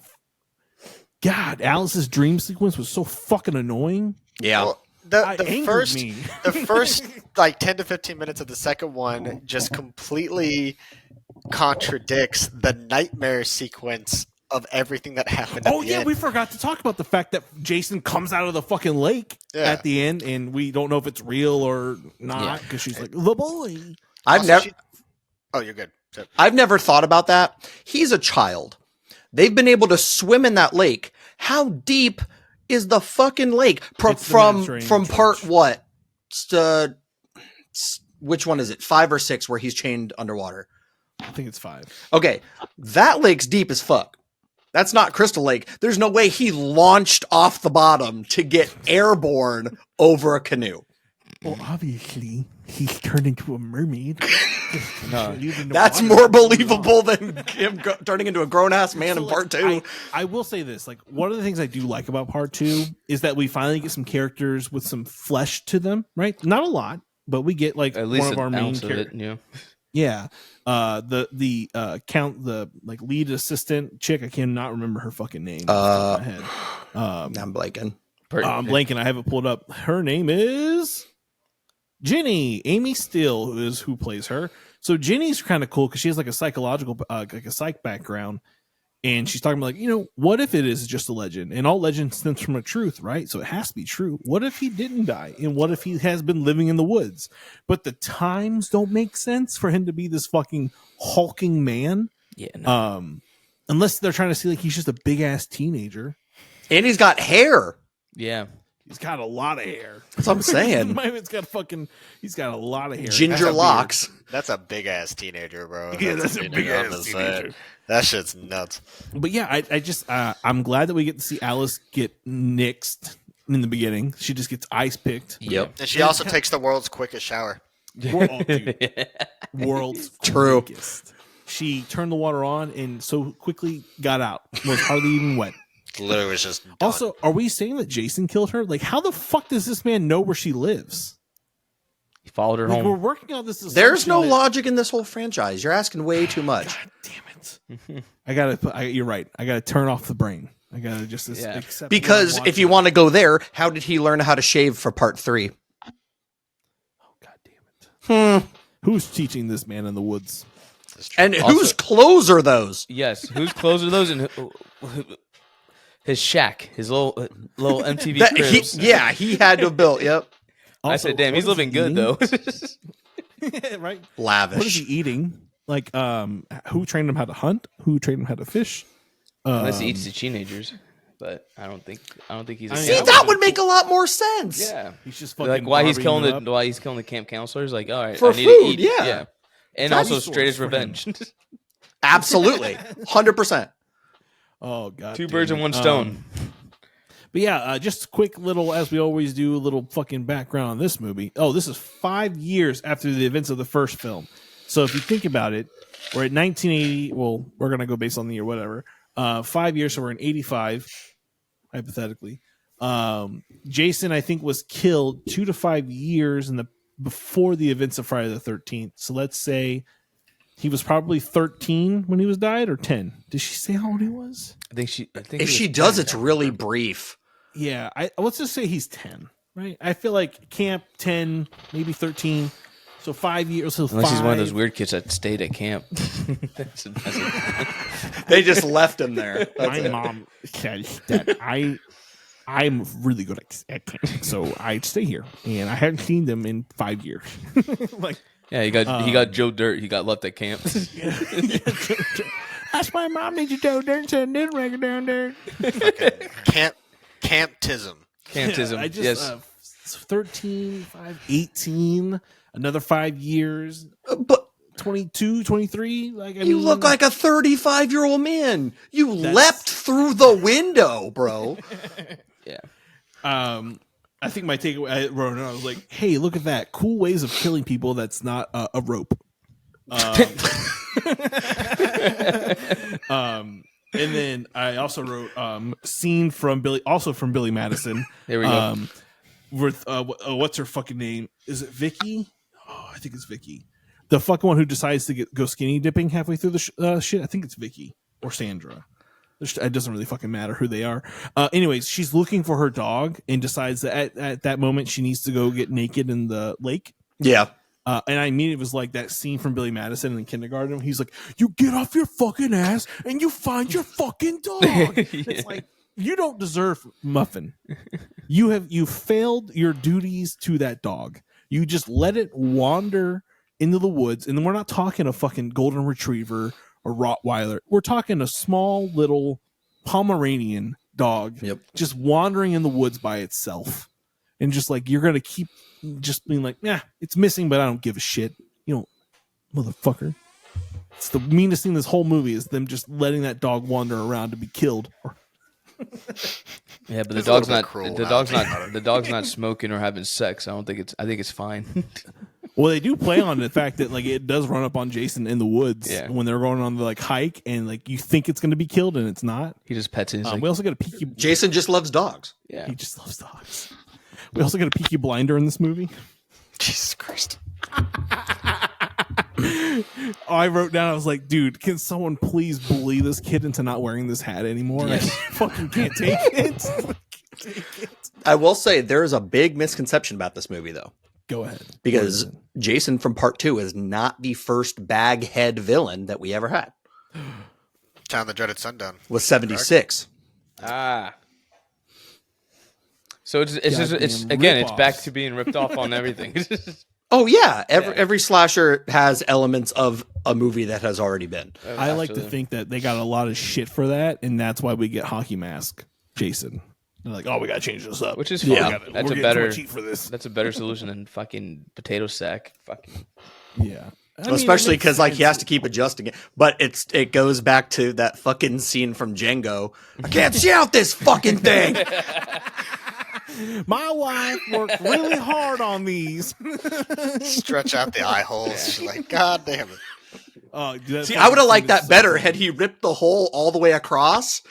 God, Alice's dream sequence was so fucking annoying. Yeah. Well, It the angered first me. the first like 10 to 15 minutes of the second one just completely contradicts the nightmare sequence of everything that happened at Oh the yeah, end. we forgot to talk about the fact that Jason comes out of the fucking lake Yeah. at the end, and we don't know if it's real or not because she's like the boy. I've Also, never Oh, you're good. So- I've never thought about that. He's a child. They've been able to swim in that lake. How deep is the fucking lake? It's the Mediterranean From part Trench. what? Which one is it? 5 or 6 where he's chained underwater? I think it's 5. Okay. That lake's deep as fuck. That's not Crystal Lake. There's no way he launched off the bottom to get airborne over a canoe. Well, obviously, he's turned into a mermaid. That's more believable than him turning into a grown ass man in part 2. I will say this: like, one of the things I do like about part 2 is that we finally get some characters with some flesh to them. Right? Not a lot, but we get like At least one of our an main ounce of it, characters. yeah. Yeah. The like lead assistant chick, I cannot remember her fucking name off the top of my head. I'm blanking. I'm blanking. I have it pulled up. Her name is Ginny. Amy Steele who plays her. So Ginny's kind of cool because she has like a psychological, like a psych background. And she's talking about like, what if it is just a legend? And all legend stems from a truth, right? So it has to be true. What if he didn't die? And what if he has been living in the woods? But the times don't make sense for him to be this fucking hulking man. Yeah. No. Unless they're trying to see like he's just a big ass teenager. And he's got hair. Yeah. He's got a lot of hair. That's what I'm saying. He's got a lot of hair. Ginger locks. That's a big ass teenager, bro. Yeah, that's a teenager, big I'm ass just saying. teenager. That shit's nuts. But yeah, I just I'm glad that we get to see Alice get nixed in the beginning. She just gets ice picked. Yep. And she also takes the world's quickest shower. World's True. quickest. She turned the water on and so quickly got out. Was hardly even wet. Literally was just done. Also, are we saying that Jason killed her? Like, how the fuck does this man know where she lives? He followed her Like, we're home. working on this. There's no assumption that- logic in this whole franchise. You're asking way too much. God damn it! I gotta. You're right. I gotta turn off the brain. I gotta just accept. Because what I'm if you watching. want to go there, how did he learn how to shave for part 3? Oh, God damn it! Hmm. Who's teaching this man in the woods? is true. And Also- whose clothes are those? Yes, whose clothes are those? And his shack, his little MTV That, cribs. he had to have built. Yep, I said, damn, he's what is he living good eating? though. Right? lavish. What is he eating? Like, who trained him how to hunt? Who trained him how to fish? Unless he eats the teenagers, but I don't think he's. A See, cannibal. that would make a lot more sense. Yeah, He's just fucking like why he's barbecuing killing up. why he's killing the camp counselors. Like, all right, For I need food, to eat. yeah. And also Dinosaurs straight as for him. revenge. Absolutely, 100%. Oh god, Two damn birds it. and one stone. But yeah, just a quick little, as we always do, a little fucking background on this movie. Oh, this is 5 years after the events of the first film. So if you think about it, we're at 1980. Well, we're gonna go based on the year, whatever. 5 years, so we're in 85, hypothetically. Jason, I think, was killed 2 to 5 years before the events of Friday the 13th. So let's say he was probably 13 when he was died, or 10. Did she say how old he was? I think If she does, it's really brief. Yeah, let's just say he's 10, right? I feel like camp 10, maybe 13. So 5 years. So Unless he's one of those weird kids that stayed at camp. That's They just left him there. My mom says that I'm really good at camp, so I stay here, and I haven't seen them in 5 years. Like, yeah, he got Joe Dirt. He got left at camp. that's my mom needs to do there, send this record down there. Camptism. Camptism. I just, yes. 13, 5, 18, another 5 years, But 22, 23. Like, you look like a 35-year-old man. You leapt through the window, bro. Yeah. I think my takeaway, I wrote it, I was like, hey, look at that. Cool ways of killing people that's not a rope. And then I also wrote scene from Billy Madison. There we go. With what's her fucking name? Is it Vicky? Oh, I think it's Vicky. The fucking one who decides to go skinny dipping halfway through the shit. I think it's Vicky or Sandra. It doesn't really fucking matter who they are. Anyways, she's looking for her dog and decides that at that moment she needs to go get naked in the lake. Yeah. And I immediately was like that scene from Billy Madison in kindergarten. He's like, you get off your fucking ass and you find your fucking dog. It's like, you don't deserve Muffin. You failed your duties to that dog. You just let it wander into the woods. And then we're not talking a fucking golden retriever or Rottweiler. We're talking a small little Pomeranian dog just wandering in the woods by itself. And just like, you're going to keep just being like, yeah, it's missing, but I don't give a shit. You know, motherfucker. It's the meanest thing in this whole movie is them just letting that dog wander around to be killed. Yeah, but the It's a dog's little bit not cruel the now dog's that I think not about it. the dog's not smoking or having sex. I think it's fine. Well, they do play on the fact that like it does run up on Jason in the woods when they're going on the like hike, and like you think it's going to be killed and it's not. He just pets it. He's like, We also got a Peaky. Jason just loves dogs. yeah. He just loves dogs. We also got a Peaky Blinder in this movie. Jesus Christ. I wrote down, I was like, dude, can someone please bully this kid into not wearing this hat anymore? I fucking can't take it. I will say there is a big misconception about this movie, though, Go ahead. because Jason from Part 2 is not the first baghead villain that we ever had. Town the Dreaded Sundown. Was 76. So it's Goddamn again, it's rip-offs. back to being ripped off on everything. Oh yeah, every slasher has elements of a movie that has already been. I like to think that they got a lot of shit for that, and that's why we get Hockey Mask Jason. They're like, oh, we got to change this up. Which is fine. Yeah. That's We're a getting better too much heat for this. That's a better solution than fucking potato sack. Fucking Yeah. I mean, Especially it makes because like he sense. has to keep adjusting it, but it goes back to that fucking scene from Django. I can't see out this fucking thing. My wife worked really hard on these. Stretch out the eye holes. She's like, God damn it. Oh, dude, that See, fucking I would have liked scene is that so better funny. had he ripped the hole all the way across,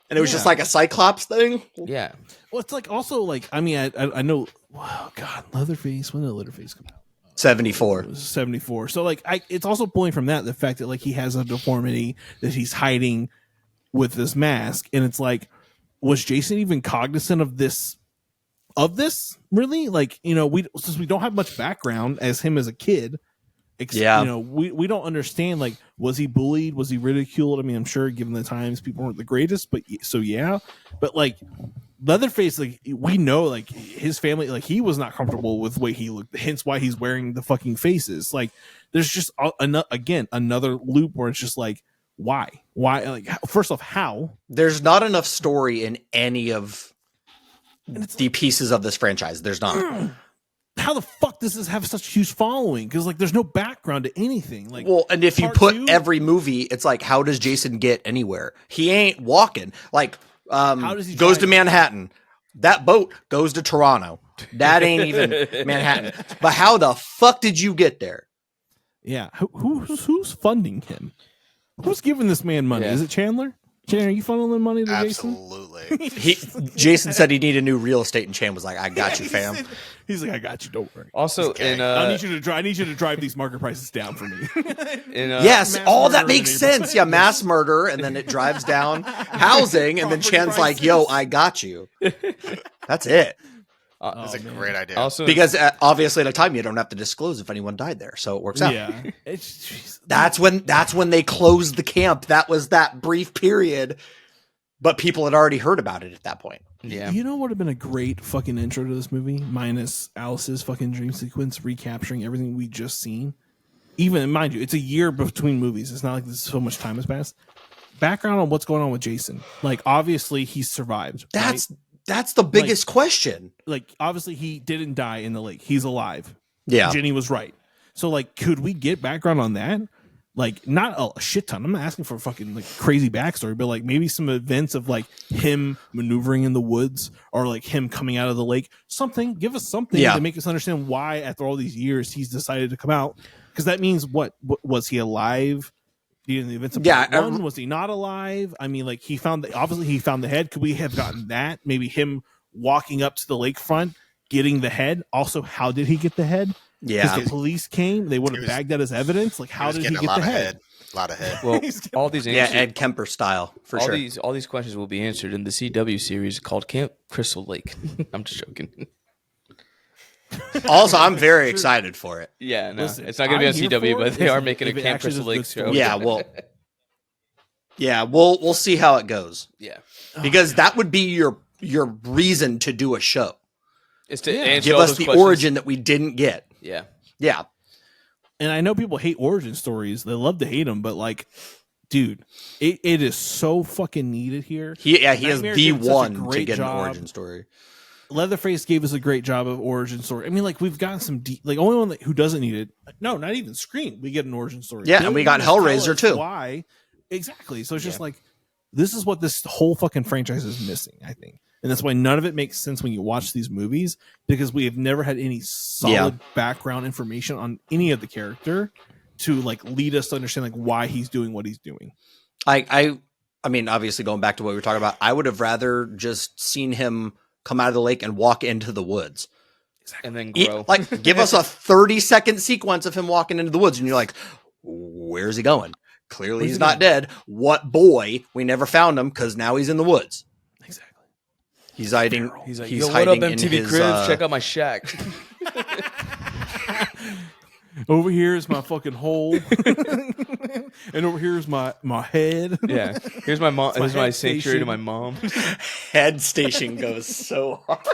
and it was just Yeah. like a Cyclops thing. yeah. Well, it's like also like I mean I know. Wow, God, Leatherface. When did Leatherface come out? 74. It was 74. So like it's also pulling from that the fact that like he has a deformity that he's hiding with this mask, and it's like, was Jason even cognizant of this? Really? Like, you know, since we don't have much background as him as a kid, Yeah. You know, we don't understand, like, was he bullied? Was he ridiculed? I mean, I'm sure given the times people weren't the greatest, but so yeah. But like Leatherface, like we know, like his family, like he was not comfortable with the way he looked. Hence why he's wearing the fucking faces. Like there's just another loop where it's just like, why? Like, first off, how? There's not enough story in any of the pieces of this franchise. There's not. How the fuck does this have such a huge following? Because like there's no background to anything. Like, well, and if you part put two- every movie, it's like, how does Jason get anywhere? He ain't walking. Like, How does he goes to drive? Manhattan. That boat goes to Toronto. That ain't even Manhattan. But how the fuck did you get there? Yeah, who's funding him? Who's giving this man money? Yeah. Is it Chandler? Chandler, are you funneling money to Jason? Absolutely. Jason said he needed new real estate, and Chan was like, "I got you, fam." He's like, I got you. Don't worry. Also, in I need you to drive these market prices down for me. Yes, mass all that murder makes in sense. Yeah, mass murder, and then it drives down housing, and then Property Chan's like, "Yo, prices. I got you." That's it. That's a great idea. Also, Because obviously, at a time, you don't have to disclose if anyone died there, so it works out. Yeah, it's That's when they closed the camp. That was that brief period, but people had already heard about it at that point. yeah, You know what would have been a great fucking intro to this movie, minus Alice's fucking dream sequence, recapturing everything we just seen. Even mind you, it's a year between movies. It's not like this so much time has passed. Background on what's going on with Jason. Like obviously he survived. right? That's the biggest question. Like obviously he didn't die in the lake. He's alive. Yeah. Jenny was right. So like, could we get background on that? Like not a shit ton. I'm not asking for a fucking like crazy backstory, but like maybe some events of like him maneuvering in the woods or like him coming out of the lake. Something. Give us something to make us understand why after all these years he's decided to come out. Because that means what was he alive? In the events of part one, was he not alive? I mean, like he found the head. Could we have gotten that? Maybe him walking up to the lakefront, getting the head. Also, how did he get the head? Yeah. Because the police came, they would have bagged that as evidence. Like, how did he get the head? A lot of head. well, all these answers, Ed Kemper style for sure. all these questions will be answered in the CW series called Camp Crystal Lake. I'm just joking. Also, I'm very excited for it. Yeah, no, Listen, it's not going to be on I'm here CW, for but it they are if making a it Camp actually Crystal does Lake good show. story. We'll see how it goes. Yeah, Because that would be your reason to do a show. it's to answer Give all us those the questions. origin that we didn't get. Yeah, Yeah. And I know people hate origin stories. They love to hate them, but like, dude, it is so fucking needed here. He is Nightmare the did such a one to great get job. an origin story. Leatherface gave us a great job of origin story. I mean, like we've got some like only one who doesn't need it. No, not even Scream. We get an origin story. Yeah, They and we don't got even tell Hellraiser, us too. Why? Exactly. So it's just like this is what this whole fucking franchise is missing, I think, and that's why none of it makes sense when you watch these movies because we have never had any solid background information on any of the character to like lead us to understand like why he's doing what he's doing. I mean, obviously going back to what we were talking about, I would have rather just seen him come out of the lake and walk into the woods. and then grow. Like, give us a 30-second sequence of him walking into the woods, and you're like, where's he going? Clearly Where's he's he not going? dead. What boy? We never found him because now he's in the woods. Exactly. He's hiding. He's like, he's yo, what up, hiding in MTV his, Cribs? Check out my shack. Over here is my fucking hole, and over here is my head. Yeah, here's my mom. my Here's my head sanctuary to station. my mom. head station goes so hard.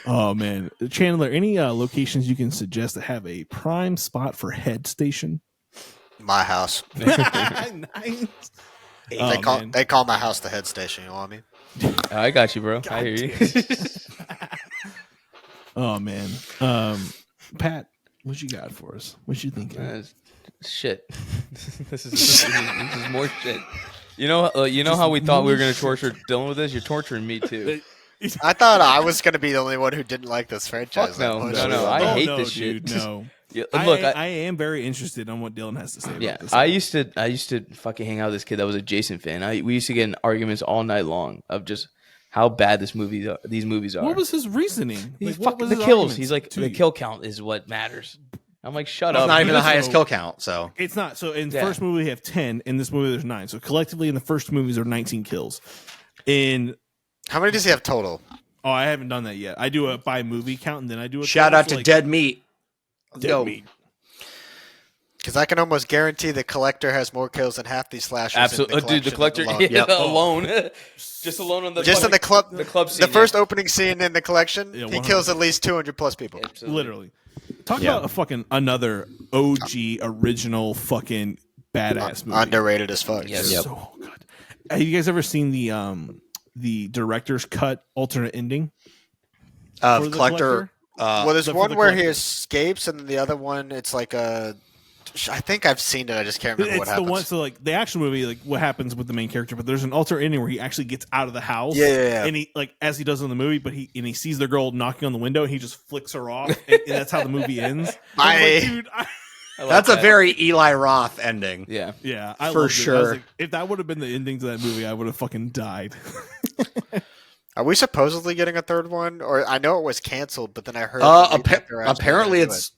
Oh man, Chandler, any locations you can suggest that have a prime spot for head station? My house. Nice. They call my house the head station. You know what I mean? I got you, bro. I hear you. Oh man, Pat, what you got for us? What you thinking? Shit. this is more shit. You know how we thought we were gonna torture Dylan with this? You're torturing me too. I thought I was going to be the only one who didn't like this franchise. Fuck no. Like, No, I Oh, hate no, this dude, shit. No, Yeah, I, look, I am very interested on what Dylan has to say. yeah, about this. I used to fucking hang out with this kid that was a Jason fan. We used to get in arguments all night long of just how bad these movies are. What was his reasoning? He's Like, what fucking was the his kills. arguments He's like to the you? kill count is what matters. I'm like, shut It's up. not even the doesn't highest know- kill count. So It's not. So in the Yeah. first movie we have 10. In this movie there's 9. So collectively in the first movies there are 19 kills. In how many does he have total? I haven't done that yet. I do a by movie count and then I do a shout total, out so, to like, Dead Meat. Dead Yo, Meat. Because I can almost guarantee the collector has more kills than half these slashers. Absolutely, dude. The collector alone, just alone on the in the club, scene, the first opening scene in the collection, Yeah, he kills at least 200 plus people. Absolutely. Literally. Talk about a fucking another OG original fucking badass movie. Underrated as fuck. Yes. Yep. So good. Have you guys ever seen the director's cut alternate ending? Of For the collector. Well, there's for one the where he collector. escapes, and then the other one, it's like a. I think I've seen it. I just can't remember what It's the happens. one. So like the actual movie, like what happens with the main character, but there's an alternate ending where he actually gets out of the house. Yeah. And he like as he does in the movie, but he sees the girl knocking on the window, and he just flicks her off, and that's how the movie ends. I was like, dude, I like That's a that. very Eli Roth ending. Yeah. yeah, I For loved it. I was sure. like, if that would have been the ending to that movie, I would have fucking died. Are we supposedly getting a third one? Or I know it was canceled, but then I heard. that they're actually Apparently gonna do it's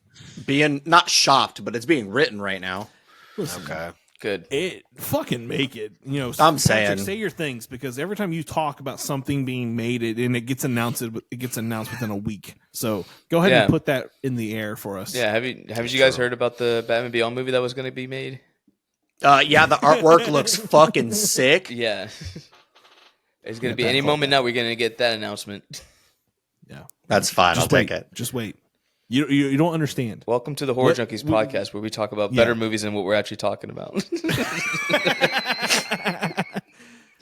being not shopped, but it's being written right now. Listen, it. Okay. Good. it fucking make it. You know, I'm Patrick, saying. say your things because every time you talk about something being made, it gets announced. It gets announced within a week. So go ahead Yeah. and put that in the air for us. Yeah. Have you guys heard about the Batman Beyond movie that was going to be made? Yeah, the artwork looks fucking sick. Yeah. It's going Yeah, to be that any call moment now. We're going to get that announcement. Yeah. That's fine. I'll Just wait. take it. Just wait. You don't understand. Welcome to the Horror What- Junkies what- podcast, where we talk about Yeah. better movies than what we're actually talking about.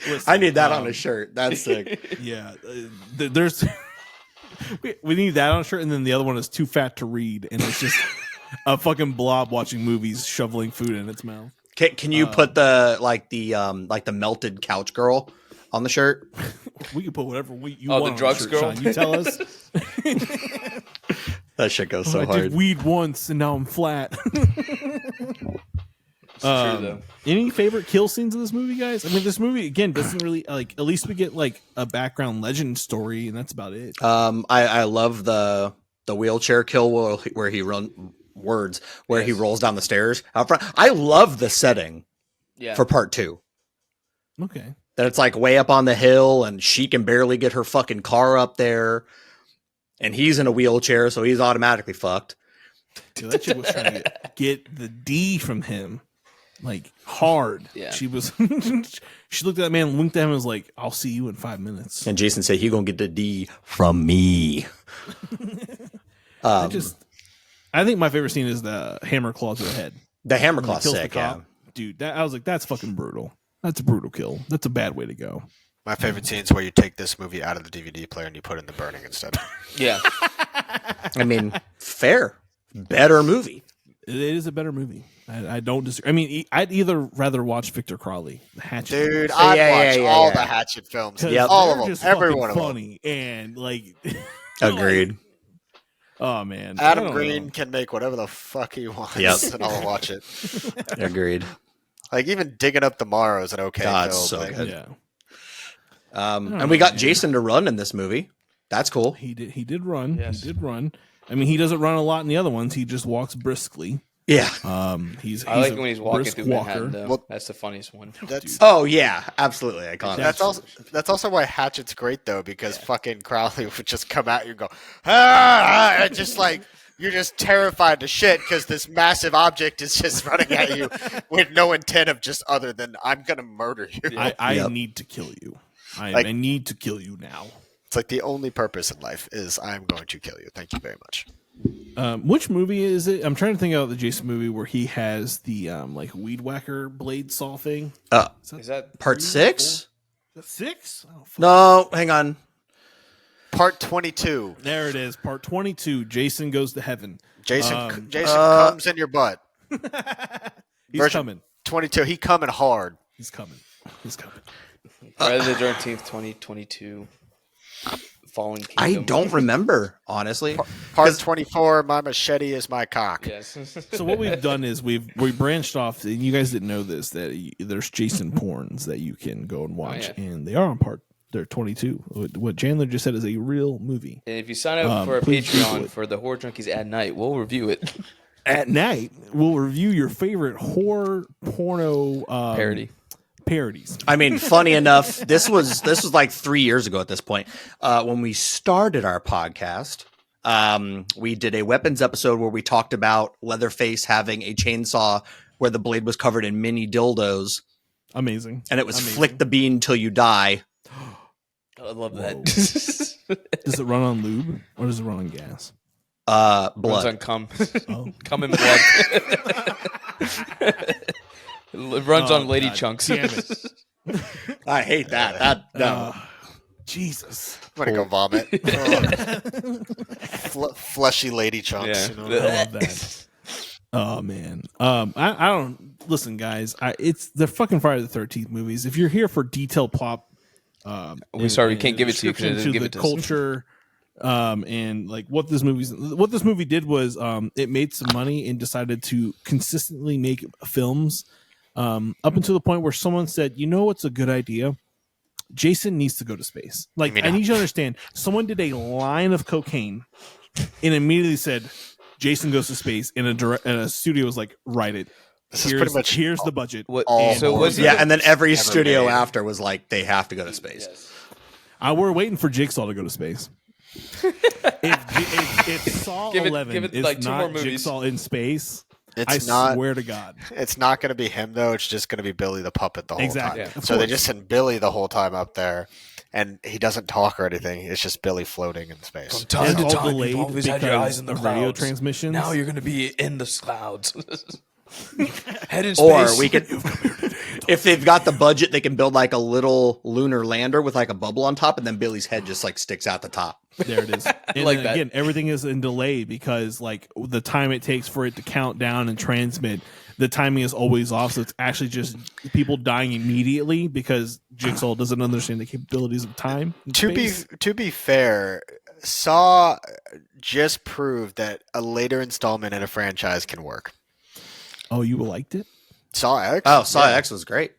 Listen, I need that on a shirt. That's sick. Yeah, there's we need that on a shirt, and then the other one is too fat to read, and it's just a fucking blob watching movies, shoveling food in its mouth. Can you put the melted couch girl on the shirt? We can put whatever you Oh, want. the on drugs shirt, girl? Sean. You tell us. That shit goes so I hard. did weed once, and now I'm flat. It's true, though. Any favorite kill scenes of this movie, guys? I mean, this movie again doesn't really like. At least we get like a background legend story, and that's about it. I love the wheelchair kill where he he rolls down the stairs out front. I love the setting Yeah. for part 2. Okay. That it's like way up on the hill and she can barely get her fucking car up there. And he's in a wheelchair, so he's automatically fucked. Dude, that chick was trying to get the D from him, like hard. Yeah. She was. She looked at that man, winked at him, and was like, "I'll see you in 5 minutes." And Jason said, "He gonna get the D from me." I think my favorite scene is the hammer claw to the head. The hammer When he claw's kills the sick, yeah. cop. Dude. I was like, that's fucking brutal. That's a brutal kill. That's a bad way to go. My favorite scene is where you take this movie out of the DVD player and you put it in the burning instead. Yeah. I mean, fair. Better movie. It is a better movie. I don't disagree. I mean, I'd either rather watch Victor Crowley, the Hatchet. Dude, movies, I'd watch all yeah. the Hatchet films. 'cause All they're of just them. Every fucking one of them. funny and like. Agreed. Oh man, I Adam don't Green know. can make whatever the fuck he wants, Yep. and I'll watch it. Agreed. Like even Digging Up Tomorrow is an okay God, film. so like, good. Yeah, And we got Jason to run in this movie. That's cool. he did run. Yes. He did run. I mean, he doesn't run a lot in the other ones. He just walks briskly. Yeah. He's I like a when he's walking brisk through walker. Manhattan, though. Well, That's the funniest one. That's Oh yeah, absolutely iconic. that's also why Hatchet's great though, because fucking Crowley would just come at you and go, and just like you're just terrified to shit because this massive object is just running at you with no intent of just other than I'm gonna murder you. I Yep. need to kill you. I Like- need to kill you now. It's like the only purpose in life is I'm going to kill you. Thank you very much. Which movie is it? I'm trying to think of the Jason movie where he has the like weed whacker blade saw thing. Is that Part 6? Is that 6? Oh, fuck. No, hang on. Part 22. There it is. Part 22. Jason goes to heaven. Jason comes in your butt. He's Version- coming. 22. He coming hard. He's coming. He's coming. Friday the 13th, 2022? Fallen Kingdom. I don't remember, honestly. Part 24. My machete is my cock. Yes. So what we've done is we branched off, and you guys didn't know this, that there's Jason porns that you can go and watch, yeah. and they are on they're 22. What Chandler just said is a real movie. And if you sign up for a please Google Patreon it. for the Horror Junkies at night, we'll review it. At night, we'll review your favorite horror porno parodies. I mean, funny enough, this was like 3 years ago at this point when we started our podcast. We did a weapons episode where we talked about Leatherface having a chainsaw where the blade was covered in mini dildos. Amazing. And it was Amazing. flick the bean till you die. I love that. Does it run on lube or does it run on gas? Runs Blood. on cum. Oh. Cum and blood. It runs on lady God chunks. Damn it. I hate that. No. Jesus. I'm gonna go vomit. Fleshy lady chunks. Yeah. You know? I love that. Oh man. I don't listen, guys. It's the fucking Friday the 13th movies. If you're here for detailed plot, We're sorry, we can't give it to you because it doesn't give the it to us. culture, and like what this movie did was it made some money and decided to consistently make films up until the point where someone said, you know what's a good idea? Jason needs to go to space. Like, I need you to understand, someone did a line of cocaine and immediately said, Jason goes to space, and a studio was like, write it. This is pretty much Here's the budget. What, all so was Yeah, and then every ever studio made. after was like, they have to go to space. We're waiting for Jigsaw to go to space. if Saw Give it 11 is like 2 not more movies. Jigsaw in space, It's I not. swear to God. It's not going to be him though. It's just going to be Billy the puppet the whole Exactly. time. Yeah. So they just send Billy the whole time up there, and he doesn't talk or anything. It's just Billy floating in space. Time And to it's all time, delayed you've always had your eyes in the radio clouds. transmissions. Now you're going to be in the clouds. Head in space. Or we could, if they've got the budget, they can build like a little lunar lander with like a bubble on top, and then Billy's head just like sticks out the top. There it is. And Like then that. again, everything is in delay because like the time it takes for it to count down and transmit, the timing is always off. So it's actually just people dying immediately because Jigsaw doesn't understand the capabilities of time. and space. To be fair, Saw just proved that a later installment in a franchise can work. Oh, you liked it? Saw X. Oh, Saw X was great.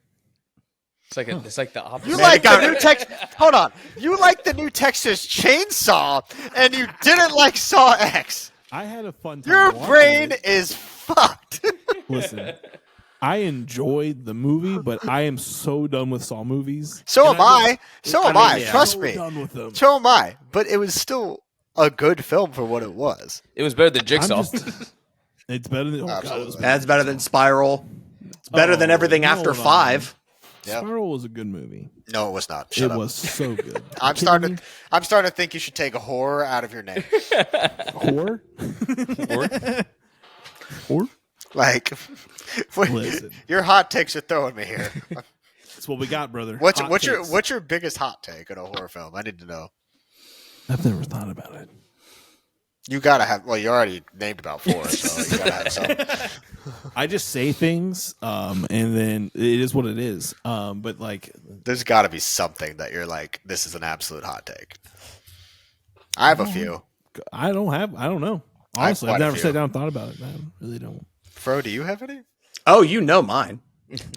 It's like the opposite. You like the new Texas? Hold on. You like the new Texas Chainsaw, and you didn't like Saw X. I had a fun time. Your watching brain it. is fucked. Listen, I enjoyed the movie, but I am so done with Saw movies. So And am I. just- So am I I. mean, yeah. Trust so me. done with them. So am I. But it was still a good film for what it was. It was better than Jigsaw. It's better than Absolutely. That's better than Spiral. It's better than everything after hold on. 5. Yep. Spiral was a good movie. No, it was not. Shut It up. was so good. I'm starting to think you should take a horror out of your name. Horror? Horror? Like, Listen. your hot takes are throwing me here. That's what we got, brother. What's Hot what's your takes. what's your biggest hot take in a horror film? I need to know. I've never thought about it. You gotta have. Well, you already named about 4, so you gotta have some. I just say things, and then it is what it is. But like, There's got to be something that you're like, this is an absolute hot take. I have a few. I don't know. I have Honestly, I've quite a never few. sat down and thought about it. I really don't. Fro, do you have any? Oh, you know mine.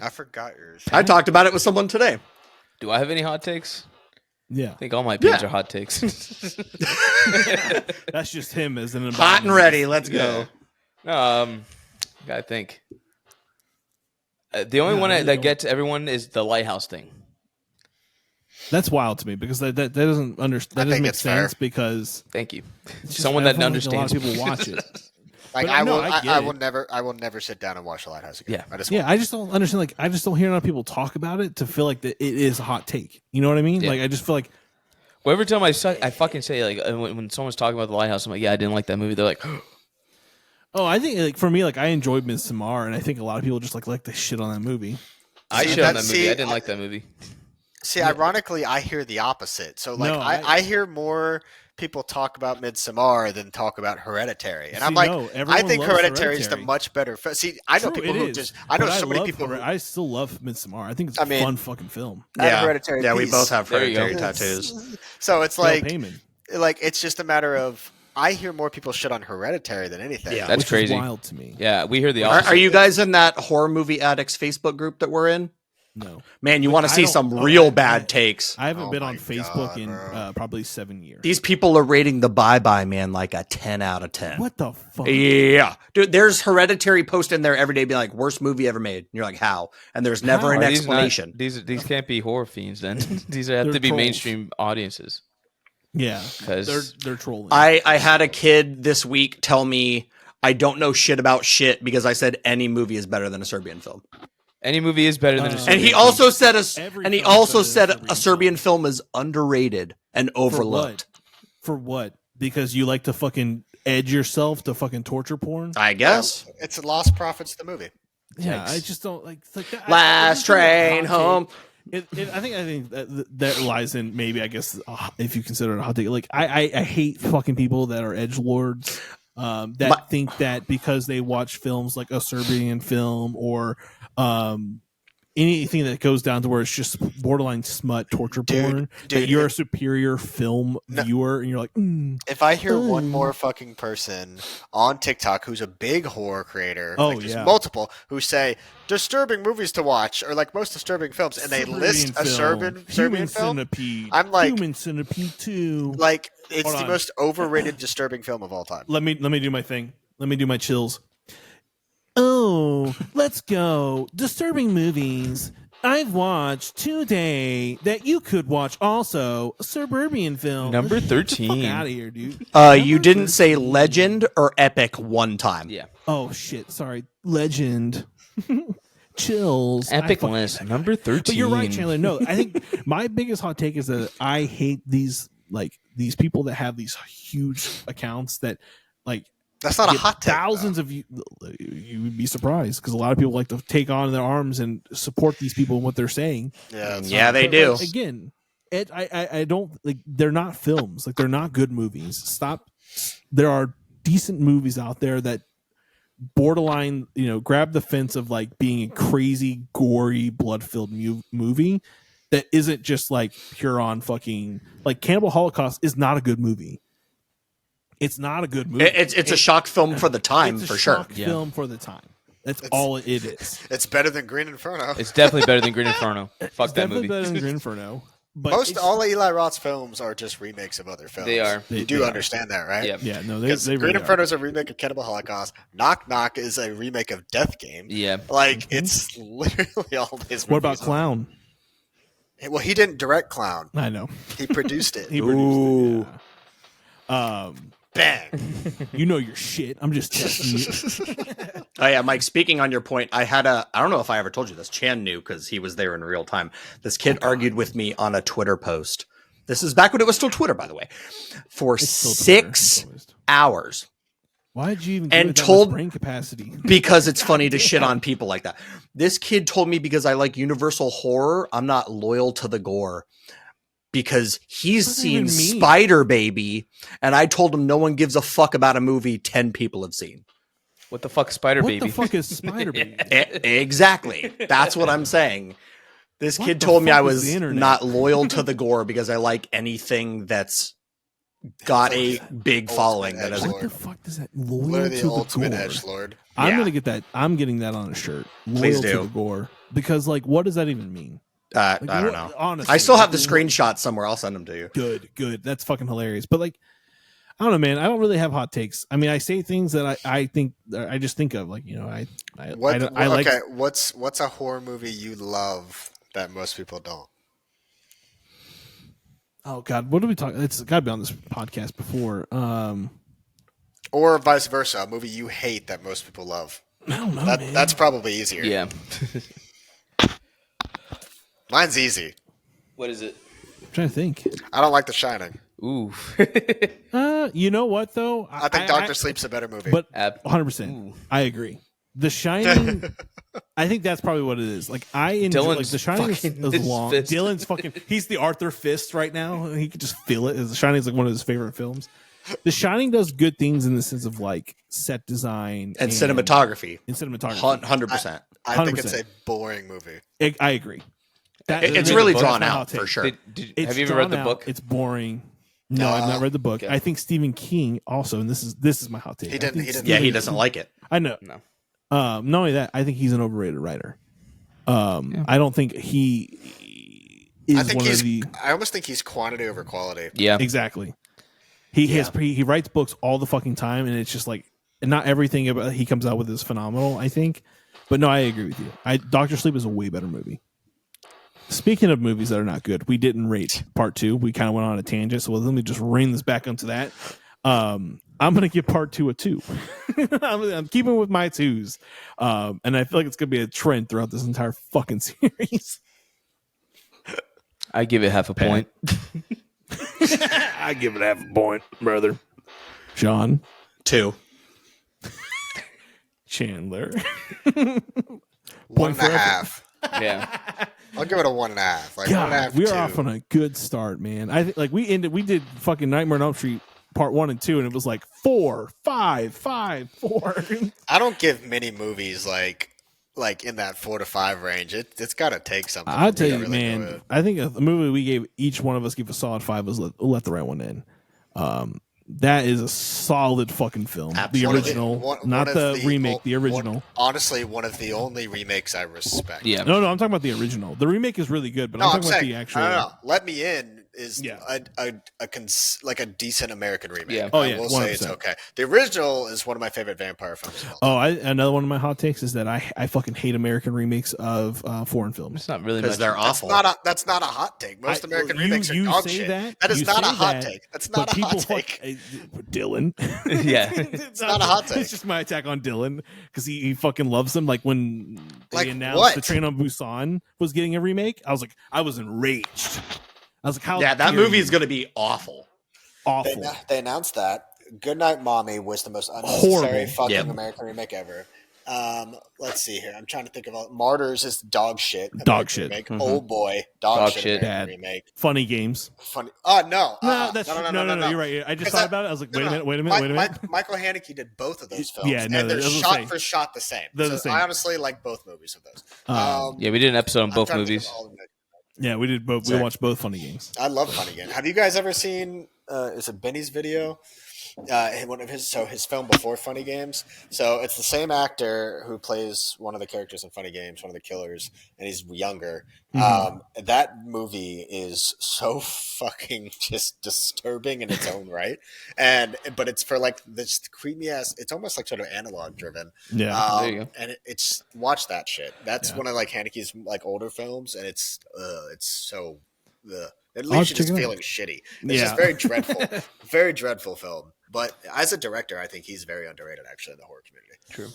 I forgot yours. I talked about it with someone today. Do I have any hot takes? Yeah, I think all my opinions Yeah. are hot takes. that's just him as an Hot and ready. Let's go. I think the only one that gets everyone is the lighthouse thing. That's wild to me because that doesn't I doesn't think make it's fair. sense because Thank you. it's just- Someone I that feel like understands. A lot of people watch it. Like But I no, will. I get I it. will never sit down and watch The Lighthouse again. Yeah. I just Yeah, I just don't understand. Like, I just don't hear enough people talk about it to feel like that it is a hot take. You know what I mean? Yeah. Like, I just feel like Well, every time I fucking say like when someone's talking about the lighthouse, I'm like, yeah, I didn't like that movie. They're like, oh, I think like for me, like I enjoyed Midsommar, and I think a lot of people just like the shit on that movie. I See, shit on that- that movie. see, I didn't like that movie. See, ironically, I hear the opposite. So, like, No, I hear more people talk about Midsommar than talk about Hereditary, and I'm See, like, no, I everyone think loves Hereditary is the Hereditary. much better. See, I know True, people it who is, just. I know but so many love people. I still love Midsommar. I think it's I a mean- fun fucking film. Add Hereditary Yeah, we piece. both have There you go. hereditary tattoos. So it's Neil like, Payman. it's just a matter of. I hear more people shit on Hereditary than anything. Yeah. That's which crazy. Is wild to me. Yeah, we hear the Are, opposite. are you guys in that horror movie addicts Facebook group that we're in? No, Man, you want to I see don't- some oh, real I- bad takes. I haven't Oh been my on Facebook God, in bro. probably 7 years. These people are rating the Bye Bye Man like a 10 out of 10. What the fuck? Yeah. Dude, there's Hereditary post in there every day being like, worst movie ever made. And you're like, how? And there's never How? an Are these explanation. These can't be horror fiends then. These have They're to be trolls. mainstream audiences. Yeah, 'Cause- they're trolling. I had a kid this week tell me I don't know shit about shit because I said any movie is better than a Serbian film. Any movie is better than a And Serbian And he film. also said Every and he film is also better said than a Serbian film is underrated and overlooked. For what? Because you like to fucking edge yourself to fucking torture porn? I guess. It's Lost Profits, the movie. Yeah, Yikes. I just don't like that. Last train home. I think that lies in maybe, I guess, if you consider it a hot take. Like I hate fucking people that are edgelords that think that because they watch films like a Serbian film or anything that goes down to where it's just borderline smut torture porn, that you're a superior film viewer, and you're like, if I hear one more fucking person on TikTok who's a big horror creator, Oh, like there's yeah. multiple, who say disturbing movies to watch or like most disturbing films, and they list a Serbian Human film, Centipede. I'm like, Human Centipede 2. like it's Hold the on. most overrated disturbing film of all time. Let me do my thing. Let me do my chills. Oh, let's go. Disturbing movies I've watched today that you could watch also. A Suburban film. Number Get the fuck 13. out of here, dude. You didn't say legend or epic one time. Yeah. Oh shit. Sorry. Legend. Chills. Epic I list. Number 13. But you're right, Chandler. No, I think my biggest hot take is that I hate these people that have these huge accounts that like That's not a get hot take. thousands of you would be surprised because a lot of people like to take on their arms and support these people and what they're saying. Yeah, they But, do. like, again, I don't like, they're not films, like they're not good movies. Stop. There are decent movies out there that borderline, grab the fence of like being a crazy, gory, blood-filled movie that isn't just like pure on fucking like Cannibal Holocaust is not a good movie. It's not a good movie. It's a shock film for the time, it's a for sure. shock film for the time. That's all it is. It's better than Green Inferno. It's definitely better than Green Inferno. Fuck It's that definitely movie. better than Green Inferno. But Most it's- all of Eli Roth's films are just remakes of other films. They are. You They do are. understand that, right? Yeah. Yeah, no, they Because really Green are. Inferno is a remake of Cannibal Holocaust. Knock Knock is a remake of Death Game. Yeah. Like, it's literally all these movies. What about Clown? Well, he didn't direct Clown. I know. He produced it. He produced Ooh. it. Yeah. Bang. You know your shit. I'm just testing you. Oh yeah, Mike, speaking on your point, I don't know if I ever told you this. Chan knew because he was there in real time. This kid argued with me on a Twitter post. This is back when it was still Twitter, by the way, for It's still 6 Twitter. hours. Why did you even give And it that told- much brain capacity? Because it's funny to shit on people like that. This kid told me because I like Universal horror, I'm not loyal to the gore. Because he's What does that seen even mean? Spider Baby, and I told him no one gives a fuck about a movie 10 people have seen. What the fuck, Spider What Baby? the fuck is Spider Baby? Exactly. That's what I'm saying. This What kid the told me fuck I is was the internet? not loyal to the gore because I like anything that's got a big following. That has edgelord. What the fuck does that loyal Literally to the the ultimate gore? edgelord. I'm Yeah. gonna get that. I'm getting that on a shirt. Loyal Please to do. the gore. Because like, what does that even mean? I Like, don't what- know. Honestly, I still have the like, screenshot somewhere. I'll send them to you. Good. That's fucking hilarious. But like, I don't know, man. I don't really have hot takes. I mean, I say things that I think I just think of. Like, I like. Okay, what's a horror movie you love that most people don't? Oh God, what do we talk? It's got to be on this podcast before. Or vice versa, a movie you hate that most people love. I don't know, man. That's probably easier. Yeah. Mine's easy. What is it? I'm trying to think. I don't like The Shining. Ooh. You know what though? I think Doctor Sleep's a better movie. But Ab- 100%. Ooh. I agree. The Shining. I think that's probably what it is. Like I enjoy like Dylan's The Shining is fucking his long. fist. Dylan's fucking. He's the Arthur Fist right now. He could just feel it. The Shining is like one of his favorite films. The Shining does good things in the sense of like set design And cinematography. And cinematography. 100%. I think it's 100%. a boring movie. I agree. It's Read really the book? drawn That's my out hot take. for sure. It's have you ever read drawn the out. book? It's boring. No, I've not read the book. Okay. I think Stephen King also, and this is my hot take. He I didn't- think he didn't- Yeah, he Stephen- doesn't like it. I know. No. Not only that, I think he's an overrated writer. I don't think he is I think one he's. of the I almost think he's quantity over quality. Yeah. exactly. He writes books all the fucking time, and it's just like not everything about he comes out with is phenomenal. I think, but no, I agree with you. Dr. Sleep is a way better movie. Speaking of movies that are not good, we didn't rate part 2. We kind of went on a tangent, so let me just rein this back onto that. I'm gonna give part 2 a 2. I'm keeping with my 2s, and I feel like it's gonna be a trend throughout this entire fucking series. I give it half a point. I give it half a point, brother. Sean 2. Chandler 1.5. Yeah. I'll give it a 1.5. Like God, 1.5. we're 2. off on a good start, man. I think like we did fucking Nightmare on Elm Street part 1 and 2, and it was like 4, 5, 5, 4. I don't give many movies like in that 4 to 5 range. It's got to take something. I'll for tell me to you, really do man. it. I think a movie we gave each one of us give a solid 5 was Let the Right One In. That is a solid fucking film. Absolutely. The original, One not of the remake. The original. Honestly, one of the only remakes I respect. Yeah. No, I'm talking about the original. The remake is really good, but No, I'm I'm talking about saying, the actual. no. Let Me In is Yeah. like a decent American remake. Yeah. Oh, I yeah, will say it's 100%. okay. The original is one of my favorite vampire films. Of all time. Another one of my hot takes is that I fucking hate American remakes of foreign films. It's not really Because much. they're awful. That's not a hot take. Most American remakes are you dog say shit. that. That is you not a say hot that, take. That's but not a hot people take. Dylan. Yeah. it's not a hot take. It's just my attack on Dylan because he fucking loves him. Like when they Like announced what? the Train on Busan was getting a remake, I was enraged. I was like, how? Yeah, that dare movie you? is going to be awful. awful. They announced that Goodnight Mommy was the most unnecessary Horrible. fucking Yep. American remake ever. Let's see here. I'm trying to think of all. Martyrs is dog shit. Dog American shit. Remake. Mhm. Old Boy. Dog, Dog shit. shit. American Bad. remake. Funny games. Funny. Oh no. No, that's no. No. You're right. I just 'Cause thought about it. I was like, wait a minute. Michael Haneke did both of those films. Yeah, no, and they're that was the shot same. for shot the same. They're So the same. I honestly like both movies of those. Yeah, we did an episode on I'm both trying to think movies. of all of them. Yeah, we did both. Sorry. We watched both Funny Games. I love Funny Games. Have you guys ever seen? Is it Benny's video? One of his film before Funny Games. So it's the same actor who plays one of the characters in Funny Games, one of the killers, and he's younger. That movie is so fucking just disturbing in its own right, but it's for like this creepy ass. It's almost like sort of analog driven. Yeah. There you go. And it's watch that shit. That's Yeah. one of like Haneke's like older films, and it's so. It I'll leaves you check just it out. feeling shitty. It's Yeah. just very dreadful, very dreadful film. But as a director, I think he's very underrated actually in the horror community. True.